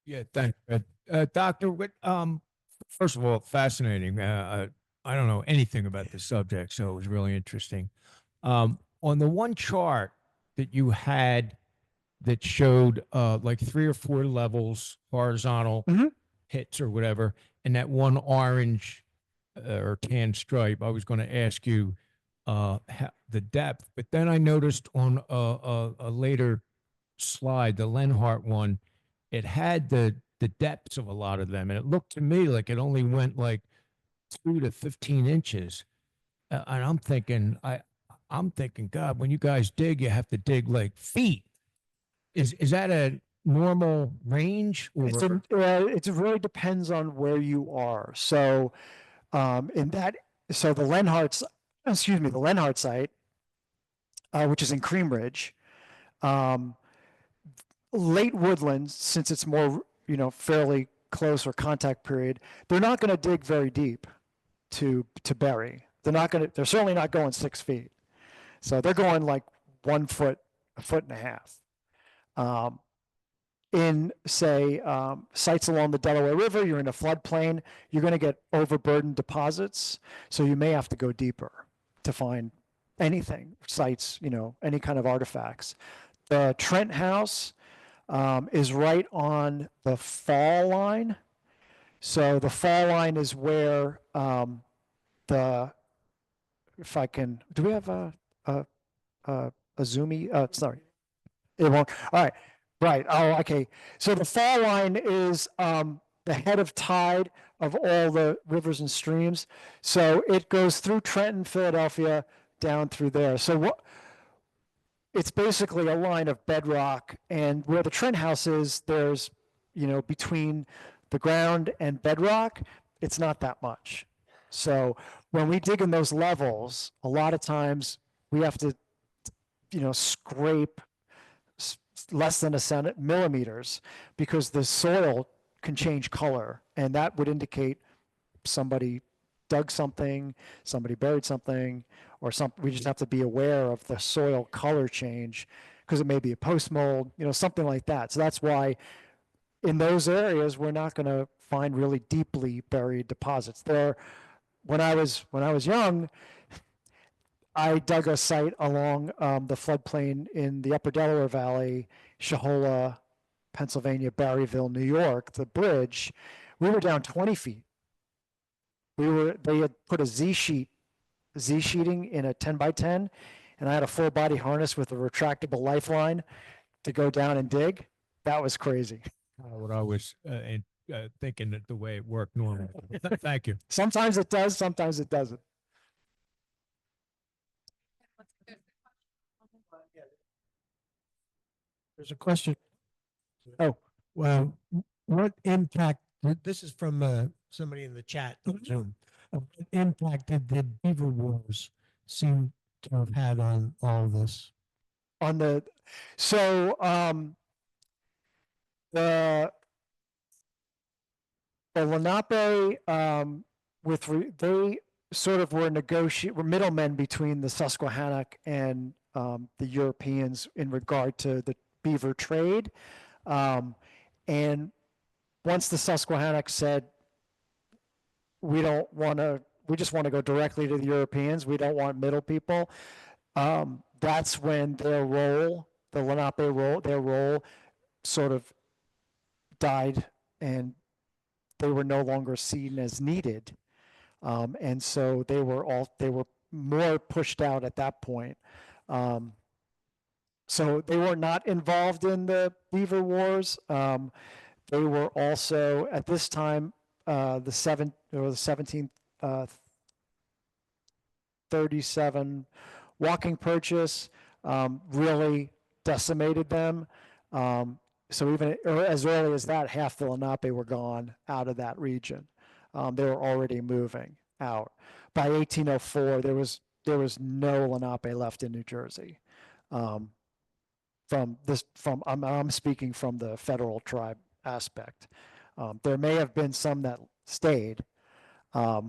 Speaker 4: Yeah, thanks, Ed. Doctor, first of all, fascinating. I don't know anything about this subject, so it was really interesting. On the one chart that you had that showed like 3 or 4 levels, horizontal hits or whatever, and that one orange or tan stripe, I was going to ask you the depth, but then I noticed on a later slide, the Lenhart one, it had the depths of a lot of them, and it looked to me like it only went like 2 to 15 inches. And I'm thinking, God, when you guys dig, you have to dig like feet. Is that a normal range? Or?
Speaker 1: It really depends on where you are. So, the Lenhart site, which is in Cream Ridge, late woodlands, since it's more, fairly close or contact period, they're not going to dig very deep to bury. They're certainly not going 6 feet. So they're going like 1 foot, 1.5 feet. In, say, sites along the Delaware River, you're in a floodplain, you're going to get overburdened deposits. So you may have to go deeper to find anything, sites, any kind of artifacts. The Trent House is right on the fall line. So the fall line is where if I can, do we have a zoomy? Sorry, it won't. All right. Right. Oh, okay. So the fall line is the head of tide of all the rivers and streams. So it goes through Trenton, Philadelphia, down through there. So it's basically a line of bedrock, and where the Trent House is, there's, between the ground and bedrock, it's not that much. So when we dig in those levels, a lot of times we have to, scrape less than a millimeters, because the soil can change color, and that would indicate somebody dug something, somebody buried something, or something. We just have to be aware of the soil color change, because it may be a post mold, something like that. So that's why in those areas we're not going to find really deeply buried deposits. When I was young, I dug a site along the floodplain in the Upper Delaware Valley, Shahola, Pennsylvania, Barryville, New York, the bridge, we were down 20 feet. They had put a Z sheeting in a 10 by 10, and I had a full body harness with a retractable lifeline to go down and dig. That was crazy.
Speaker 4: What I was thinking that the way it worked normally. Thank you.
Speaker 1: Sometimes it does, sometimes it doesn't.
Speaker 3: There's a question.
Speaker 1: Oh.
Speaker 3: Well, what impact, this is from somebody in the chat on Zoom. What impact did the Beaver Wars seem to have had on all of this?
Speaker 1: On the, so, the Lenape, they sort of were middlemen between the Susquehannock and the Europeans in regard to the beaver trade. And once the Susquehannock said, we just want to go directly to the Europeans, we don't want middle people, that's when their role sort of died, and they were no longer seen as needed. And so they were more pushed out at that point. So they were not involved in the Beaver Wars. They were also at this time, the 1737 walking purchase really decimated them. So even as early as that, half the Lenape were gone out of that region. They were already moving out. By 1804, there was no Lenape left in New Jersey. I'm speaking from the federal tribe aspect. There may have been some that stayed. But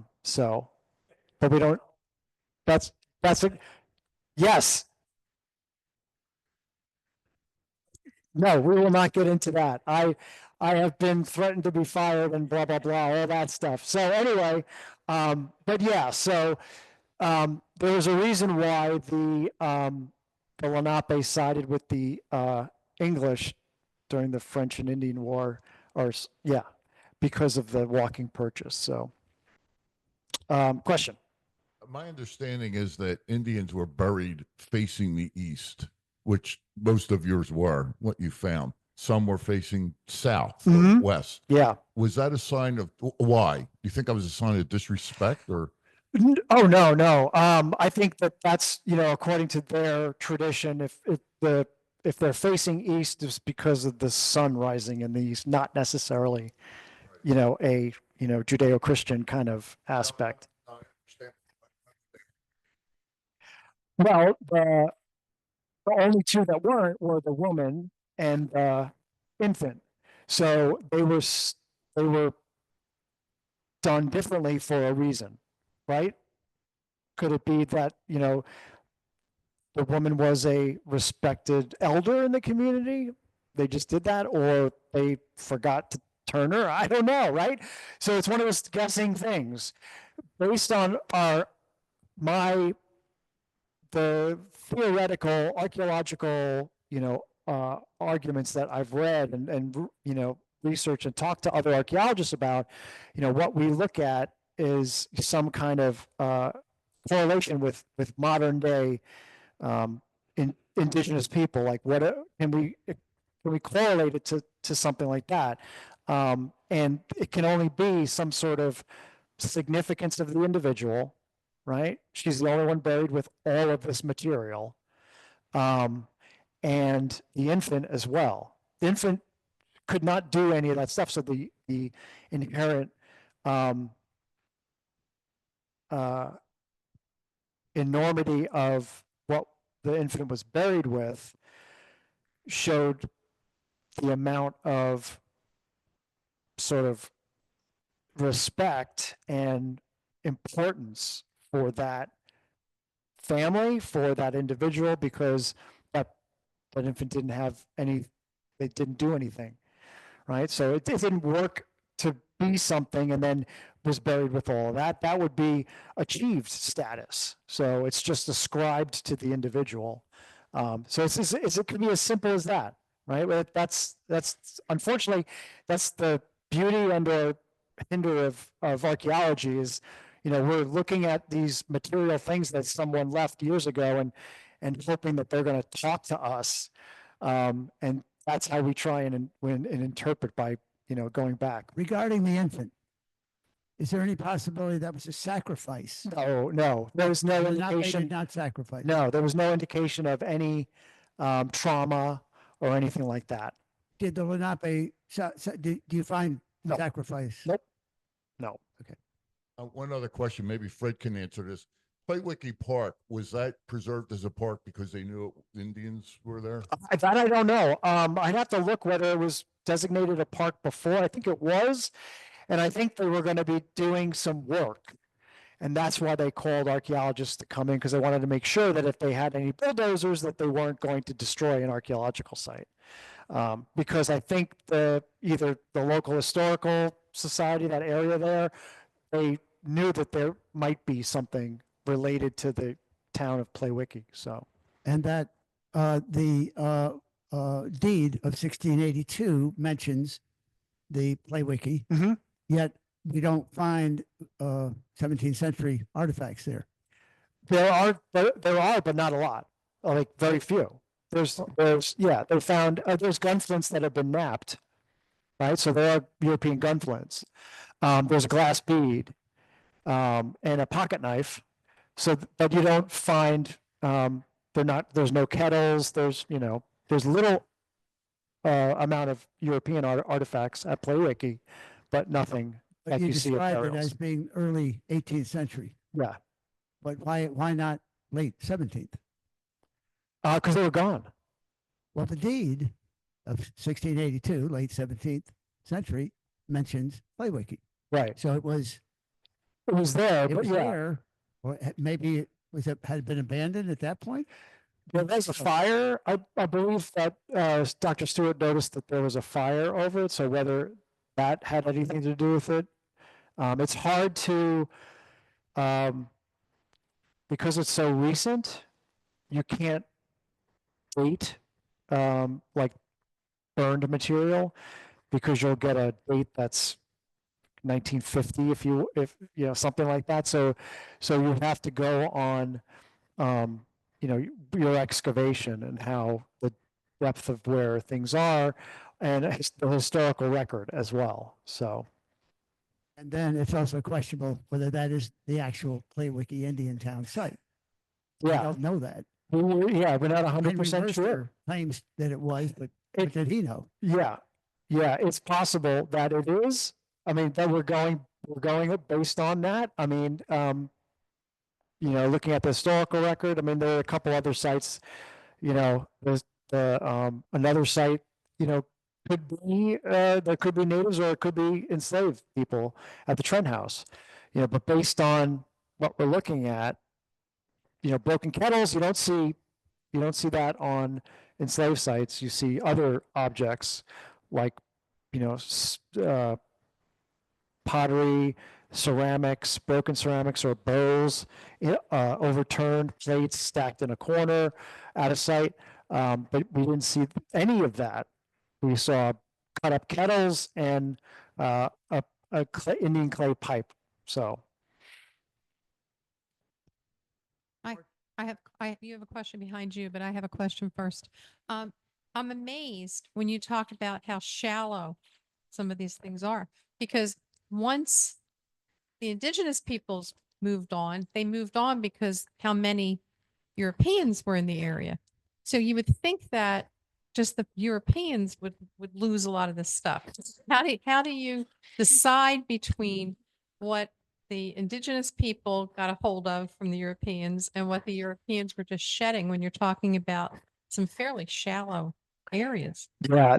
Speaker 1: we don't. Yes. No, we will not get into that. I have been threatened to be fired and blah, blah, blah, all that stuff. So anyway, but yeah, so there was a reason why the Lenape sided with the English during the French and Indian War, because of the walking purchase. So, question.
Speaker 5: My understanding is that Indians were buried facing the east, which most of yours were, what you found. Some were facing south or west.
Speaker 1: Yeah.
Speaker 5: Was that a sign of why? Do you think that was a sign of disrespect or?
Speaker 1: Oh, no. I think that's, according to their tradition, if they're facing east, it's because of the sun rising in the east, not necessarily, a Judeo-Christian kind of aspect. Well, the only two that weren't were the woman and the infant. So they were done differently for a reason, right? Could it be that, the woman was a respected elder in the community? They just did that, or they forgot to turn her? I don't know, right? So it's one of those guessing things. Based on the theoretical, archaeological, arguments that I've read and research and talked to other archaeologists about, what we look at is some kind of correlation with modern day indigenous people. Like, what can we correlate it to something like that? And it can only be some sort of significance of the individual, right? She's the only one buried with all of this material. And the infant as well. The infant could not do any of that stuff. So the inherent enormity of what the infant was buried with showed the amount of sort of respect and importance for that family, for that individual, because that infant didn't have they didn't do anything, right? So it didn't work to be something and then was buried with all of that. That would be achieved status. So it's just ascribed to the individual. So it could be as simple as that. right? But that's unfortunately, that's the beauty and or hinder of archaeology is, we're looking at these material things that someone left years ago and hoping that they're going to talk to us. And that's how we try and interpret by, going back.
Speaker 2: Regarding the infant, is there any possibility that was a sacrifice?
Speaker 1: No, there was no
Speaker 2: They did
Speaker 1: indication.
Speaker 2: not sacrifice.
Speaker 1: No, there was no indication of any trauma or anything like that.
Speaker 2: Did the Lenape, do you find
Speaker 1: No.
Speaker 2: sacrifice?
Speaker 1: Nope. No.
Speaker 5: One other question, maybe Fred can answer this. Playwicky Park, was that preserved as a park because they knew Indians were there?
Speaker 1: That I don't know. I'd have to look whether it was designated a park before. I think it was. And I think they were going to be doing some work. And that's why they called archaeologists to come in, because they wanted to make sure that if they had any bulldozers, that they weren't going to destroy an archaeological site. Because I think either the local historical society, that area there, they knew that there might be something related to the town of Playwicky. So,
Speaker 2: And that the deed of 1682 mentions the Playwicky,
Speaker 1: Mhm.
Speaker 2: yet we don't find 17th century artifacts there.
Speaker 1: there are, but not a lot. Like very few. They found there's gun flints that have been mapped, right? So there are European gun flints. There's a glass bead, and a pocket knife. So, but you don't find, there's no kettles, there's little amount of European artifacts at Playwicky, but nothing
Speaker 2: But
Speaker 1: like
Speaker 2: you
Speaker 1: you see at
Speaker 2: describe it
Speaker 1: burials.
Speaker 2: as being early 18th century.
Speaker 1: Yeah,
Speaker 2: But why not late 17th?
Speaker 1: because they were gone.
Speaker 2: Well, the deed of 1682, late 17th century, mentions Playwicky.
Speaker 1: Right.
Speaker 2: So it was
Speaker 1: there,
Speaker 2: it
Speaker 1: but
Speaker 2: was
Speaker 1: yeah.
Speaker 2: there. Or maybe had been abandoned at that point.
Speaker 1: There was a fire. I believe that Dr. Stewart noticed that there was a fire over it. So whether that had anything to do with it, it's hard to, because it's so recent, you can't date like burned material, because you'll get a date that's 1950 if something like that. So you have to go on your excavation and how the depth of where things are, and the historical record as well. So
Speaker 2: And then it's also questionable whether that is the actual Playwicky Indian town site. I
Speaker 1: yeah,
Speaker 2: don't know that.
Speaker 1: we're not
Speaker 2: Henry
Speaker 1: 100% sure.
Speaker 2: Mercer claims that it was, but what did he know?
Speaker 1: Yeah, it's possible that it is. I mean, that we're going based on that. I mean, looking at the historical record, I mean, there are a couple other sites, there's another site, could be, there could be natives or it could be enslaved people at the Trent House, but based on what we're looking at, broken kettles, you don't see that on enslaved sites. You see other objects like, pottery, ceramics, broken ceramics or bowls, overturned plates stacked in a corner out of sight. But we didn't see any of that. We saw cut up kettles and a Indian clay pipe. So
Speaker 6: you have a question behind you, but I have a question first. I'm amazed when you talk about how shallow some of these things are, because once the indigenous peoples moved on, they moved on because how many Europeans were in the area. So you would think that just the Europeans would lose a lot of this stuff. How do you decide between what the indigenous people got a hold of from the Europeans and what the Europeans were just shedding when you're talking about some fairly shallow areas?
Speaker 1: yeah,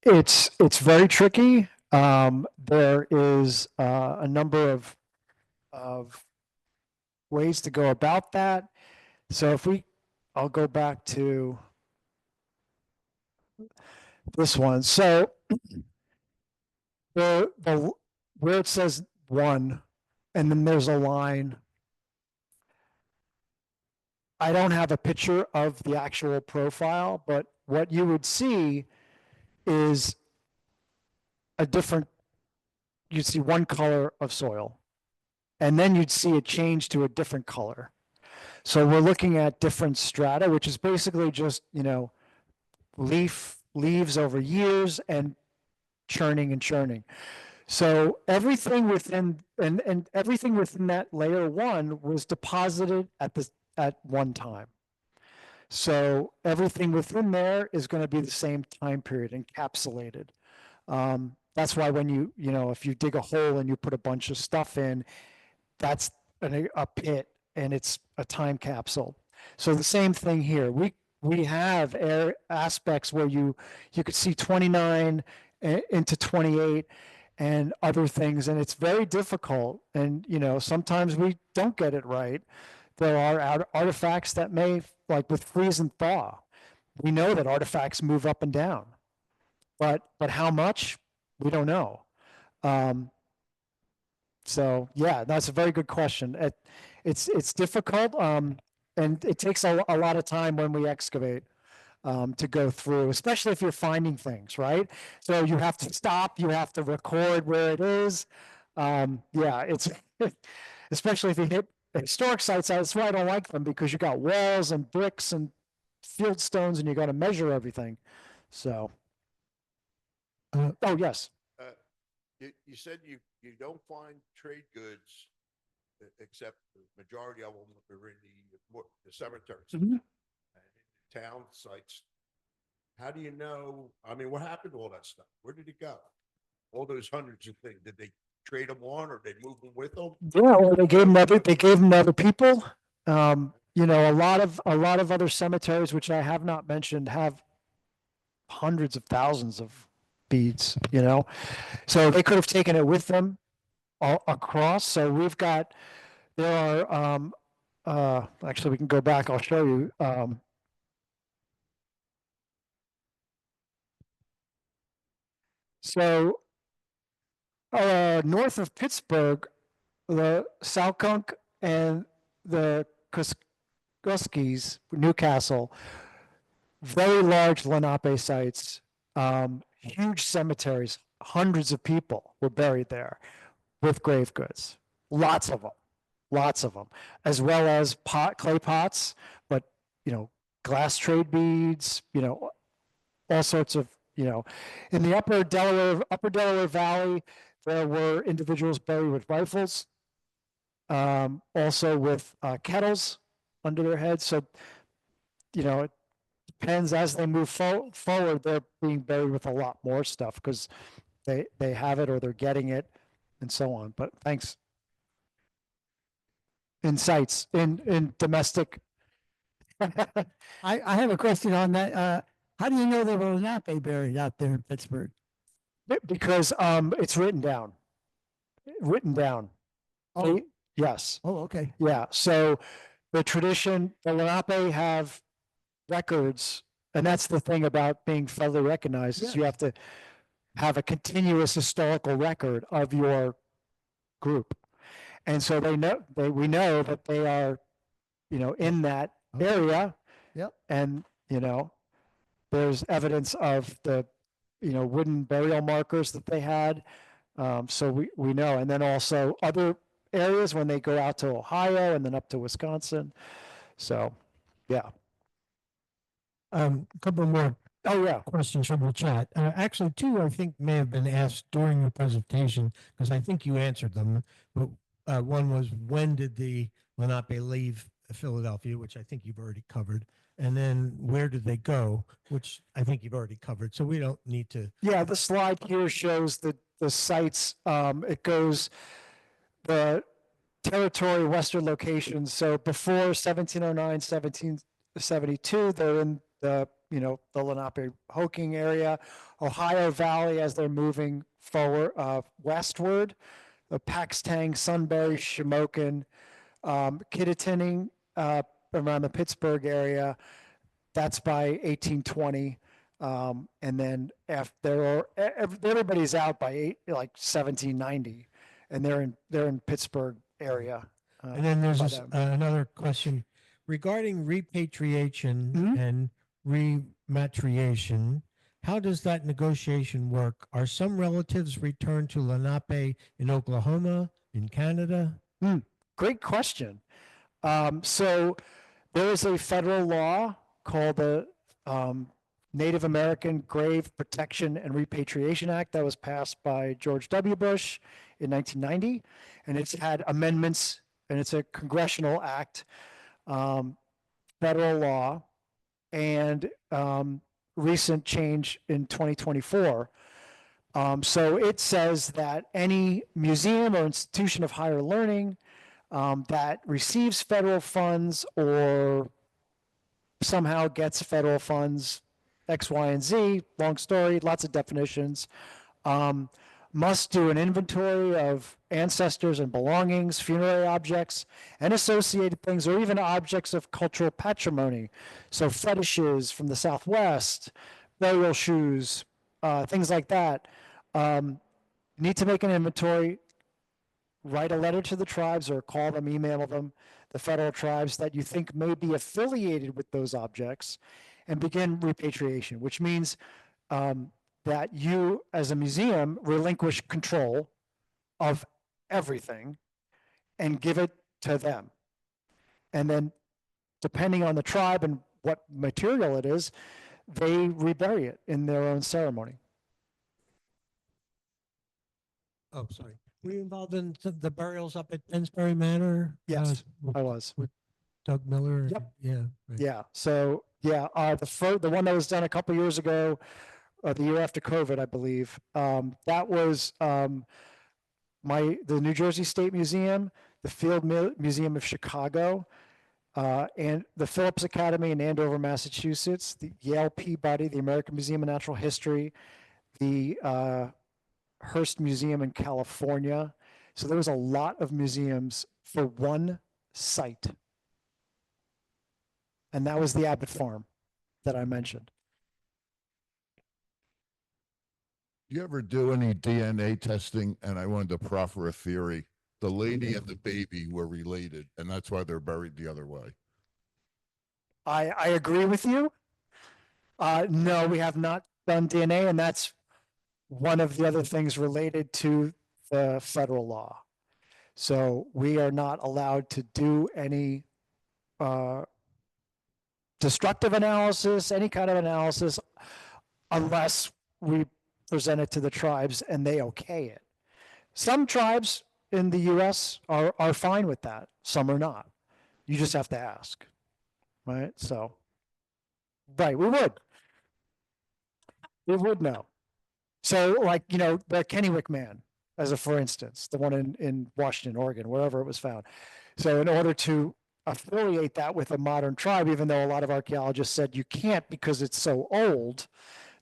Speaker 1: it's very tricky. There is a number of ways to go about that. So I'll go back to this one. So the where it says 1, and then there's a line. I don't have a picture of the actual profile, but what you would see is a different, you'd see one color of soil, and then you'd see it change to a different color. So we're looking at different strata, which is basically just, leaves over years and churning and churning. So everything within, and everything within that layer one was deposited at one time. So everything within there is going to be the same time period, encapsulated. That's why when if you dig a hole and you put a bunch of stuff in, that's a pit and it's a time capsule. So the same thing here. We have aspects where you could see 29 into 28 and other things, and it's very difficult. And sometimes we don't get it right. There are artifacts that may, like with freeze and thaw, we know that artifacts move up and down, but how much, we don't know. So yeah, that's a very good question. It's difficult, and it takes a lot of time when we excavate to go through, especially if you're finding things, right? So you have to stop, you have to record where it is. Yeah, it's especially if you hit historic sites. That's why I don't like them, because you got walls and bricks and field stones, and you got to measure everything. So, oh yes.
Speaker 7: You said you don't find trade goods, except the majority of them are in the cemeteries
Speaker 1: Mhm.
Speaker 7: and in town sites. How do you know? I mean, what happened to all that stuff? Where did it go? All those hundreds of things. Did they trade them on, or they move them with them?
Speaker 1: Yeah, or they gave them to other people. A lot of other cemeteries, which I have not mentioned, have hundreds of thousands of beads, so they could have taken it with them all across. So there are, actually we can go back, I'll show you. So north of Pittsburgh, the Salkunk and the Kuskis, Newcastle, very large Lenape sites, huge cemeteries, hundreds of people were buried there with grave goods, lots of them, as well as clay pots, but, glass trade beads, all sorts of, in the upper Delaware Valley, there were individuals buried with rifles, also with kettles under their heads. So, it depends, as they move forward, they're being buried with a lot more stuff because they have it or they're getting it and so on. But thanks. In sites, in domestic.
Speaker 2: I have a question on that. How do you know there were Lenape buried out there in Pittsburgh?
Speaker 1: Because it's written down.
Speaker 2: Oh.
Speaker 1: Yes.
Speaker 2: Oh, okay.
Speaker 1: Yeah. So the tradition, the Lenape have records, and that's the thing about being federally recognized, is you
Speaker 2: Yes.
Speaker 1: have to have a continuous historical record of your group. And so we know that they are, in that
Speaker 2: Okay.
Speaker 1: area.
Speaker 2: Yep.
Speaker 1: And, there's evidence of the, wooden burial markers that they had. So we know. And then also other areas when they go out to Ohio and then up to Wisconsin. So, yeah.
Speaker 3: A couple more
Speaker 1: Oh, yeah.
Speaker 3: questions from the chat. Actually, two I think may have been asked during your presentation, because I think you answered them. But one was, when did the Lenape leave Philadelphia, which I think you've already covered, and then where did they go, which I think you've already covered. So we don't need to.
Speaker 1: Yeah, the slide here shows the sites. It goes the territory, western locations. So before 1709, 1772, they're in the, the Lenape Hoking area, Ohio Valley, as they're moving forward, westward, the Paxtang, Sunbury, Shamokin, Kittatinning, around the Pittsburgh area. That's by 1820. And then after everybody's out by 1790, and they're in Pittsburgh area.
Speaker 3: And then there's
Speaker 1: by
Speaker 3: this,
Speaker 1: them.
Speaker 3: another question regarding repatriation
Speaker 1: Mhm.
Speaker 3: and rematriation, how does that negotiation work? Are some relatives returned to Lenape in Oklahoma, in Canada?
Speaker 1: Great question. So there is a federal law called the Native American Grave Protection and Repatriation Act that was passed by George W. Bush in 1990, and it's had amendments, and it's a congressional act, federal law, and recent change in 2024. So it says that any museum or institution of higher learning that receives federal funds or somehow gets federal funds, X, Y, and Z, long story, lots of definitions, must do an inventory of ancestors and belongings, funerary objects, and associated things, or even objects of cultural patrimony. So fetishes from the Southwest, burial shoes, things like that. Need to make an inventory, write a letter to the tribes or call them, email them, the federal tribes that you think may be affiliated with those objects, and begin repatriation, which means that you, as a museum, relinquish control of everything and give it to them. And then, depending on the tribe and what material it is, they rebury it in their own ceremony.
Speaker 3: Oh, sorry. Were you involved in the burials up at Pensbury Manor?
Speaker 1: Yes,
Speaker 3: with
Speaker 1: I was.
Speaker 3: Doug Miller?
Speaker 1: Yep.
Speaker 3: Yeah. Right.
Speaker 1: Yeah. So yeah, the one that was done a couple years ago, the year after COVID, I believe. That was the New Jersey State Museum, the Field Museum of Chicago, and the Phillips Academy in Andover, Massachusetts, the Yale Peabody, the American Museum of Natural History, the Hearst Museum in California. So there was a lot of museums for one site. And that was the Abbott Farm that I mentioned.
Speaker 5: Do you ever do any DNA testing? And I wanted to proffer a theory. The lady and the baby were related, and that's why they're buried the other way.
Speaker 1: I agree with you. No, we have not done DNA, and that's one of the other things related to the federal law. So we are not allowed to do any destructive analysis, any kind of analysis, unless we present it to the tribes and they okay it. Some tribes in the US are fine with that. Some are not. You just have to ask, right? So, right, we would know. So like, the Kennewick man, as a for instance, the one in Washington, Oregon, wherever it was found. So in order to affiliate that with a modern tribe, even though a lot of archaeologists said you can't because it's so old,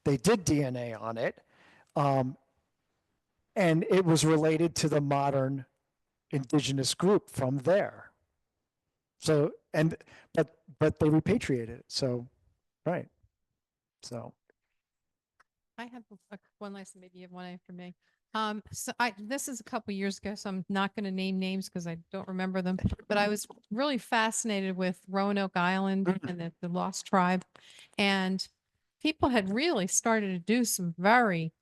Speaker 1: they did DNA on it. And it was related to the modern indigenous group from there. So, but they repatriated it. So, right. So.
Speaker 6: I have one last, maybe you have one after me. This is a couple years ago, so I'm not going to name names because I don't remember them, but I was really fascinated with Roanoke Island and the Lost Tribe. And people had really started to do some very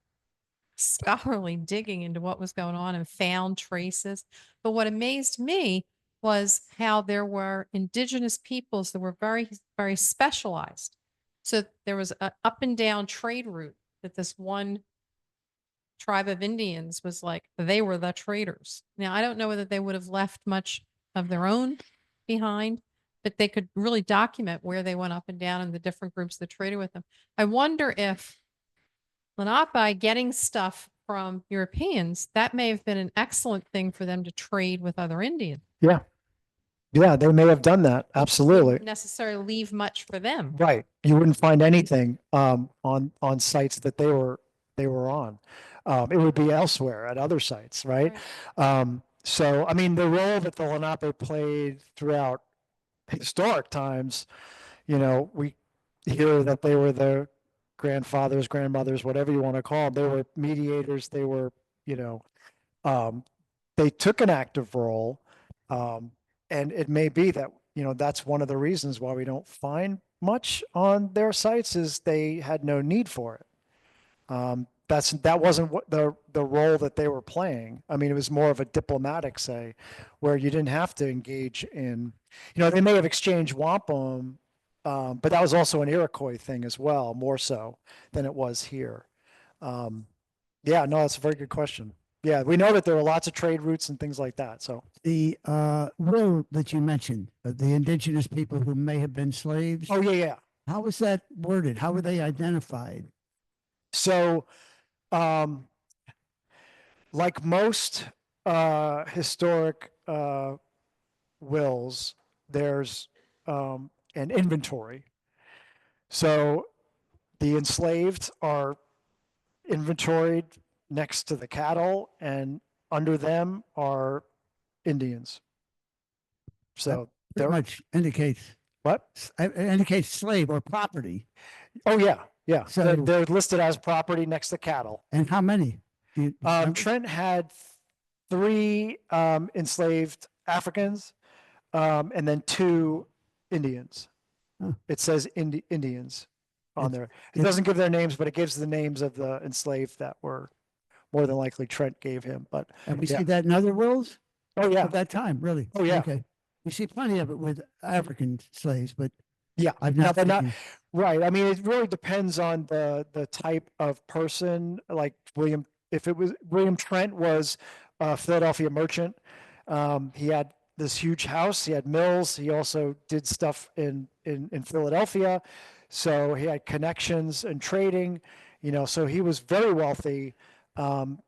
Speaker 6: scholarly digging into what was going on and found traces. But what amazed me was how there were indigenous peoples that were very, very specialized. So there was an up and down trade route that this one tribe of Indians was like, they were the traders. Now, I don't know whether they would have left much of their own behind, but they could really document where they went up and down and the different groups that traded with them. I wonder if Lenape getting stuff from Europeans, that may have been an excellent thing for them to trade with other Indians.
Speaker 1: Yeah. Yeah, they may have done that. Absolutely.
Speaker 6: Wouldn't necessarily leave much for them.
Speaker 1: Right. You wouldn't find anything on sites that they were on. It would be elsewhere at other sites, right? So, I mean, the role that the Lenape played throughout historic times, we hear that they were the grandfathers, grandmothers, whatever you want to call them. They were mediators. They were, they took an active role. And it may be that, that's one of the reasons why we don't find much on their sites is they had no need for it. That wasn't what the role that they were playing. I mean, it was more of a diplomatic say, where you didn't have to engage in, they may have exchanged wampum, but that was also an Iroquois thing as well, more so than it was here. Yeah, no, that's a very good question. Yeah, we know that there are lots of trade routes and things like that. So
Speaker 2: The will that you mentioned, the indigenous people who may have been slaves,
Speaker 1: oh yeah.
Speaker 2: how was that worded? How were they identified?
Speaker 1: So, like most historic wills, there's an inventory. So the enslaved are inventoried next to the cattle, and under them are Indians. So
Speaker 2: Pretty
Speaker 1: they're
Speaker 2: much indicates
Speaker 1: what?
Speaker 2: Indicates slave or property.
Speaker 1: Oh yeah.
Speaker 2: So-
Speaker 1: They're listed as property next to cattle.
Speaker 2: And how many? Do you remember?
Speaker 1: Trent had 3 enslaved Africans, and then 2 Indians.
Speaker 2: Huh.
Speaker 1: It says Indians on
Speaker 2: It's-
Speaker 1: there. It
Speaker 2: it's-
Speaker 1: doesn't give their names, but it gives the names of the enslaved that were more than likely Trent gave him. But
Speaker 2: And we
Speaker 1: yeah.
Speaker 2: see that in other wills
Speaker 1: oh yeah,
Speaker 2: of that time, really.
Speaker 1: Oh, yeah.
Speaker 2: Okay. We see plenty of it with African slaves, but
Speaker 1: yeah.
Speaker 2: I've
Speaker 1: Now,
Speaker 2: not.
Speaker 1: they're not
Speaker 2: seen-
Speaker 1: right. I mean, it really depends on the type of person. Like William, if it was William Trent was a Philadelphia merchant, he had this huge house. He had mills. He also did stuff in Philadelphia, so he had connections and trading. So he was very wealthy.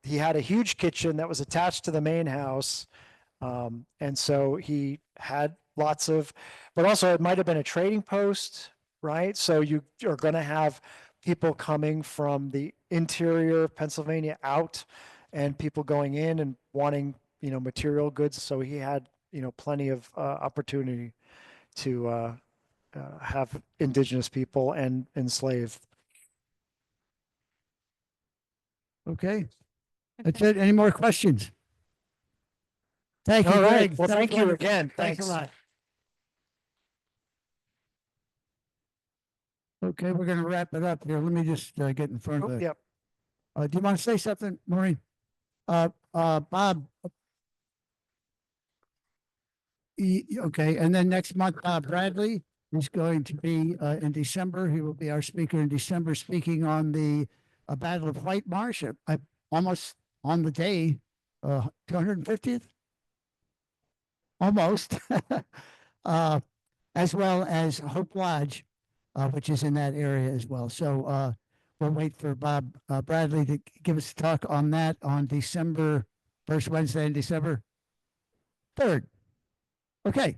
Speaker 1: He had a huge kitchen that was attached to the main house, and so he had lots of. But also, it might have been a trading post, right? So you are going to have people coming from the interior of Pennsylvania out, and people going in and wanting material goods. So he had plenty of opportunity to have indigenous people and enslaved.
Speaker 2: Okay. That's
Speaker 6: Okay.
Speaker 2: it. Any more questions? Thank you,
Speaker 1: All right.
Speaker 2: Greg.
Speaker 1: Well,
Speaker 2: That's
Speaker 1: thank you
Speaker 2: wonderful.
Speaker 1: again.
Speaker 2: Thanks
Speaker 1: Thanks.
Speaker 2: a lot. Okay, we're gonna wrap it up here. Let me just get in front of
Speaker 1: Oh,
Speaker 2: it.
Speaker 1: yep.
Speaker 2: Do you want to say something, Maureen? Bob. Okay, and then next month, Bradley is going to be in December. He will be our speaker in December, speaking on the Battle of White Marsh. Almost on the day, 250th, almost, as well as Hope Lodge, which is in that area as well. So we'll wait for Bob Bradley to give us a talk on that on December, first Wednesday in December 3rd. Okay.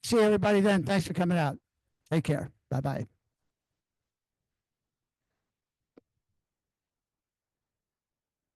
Speaker 2: See everybody then. Thanks for coming out. Take care. Bye-bye.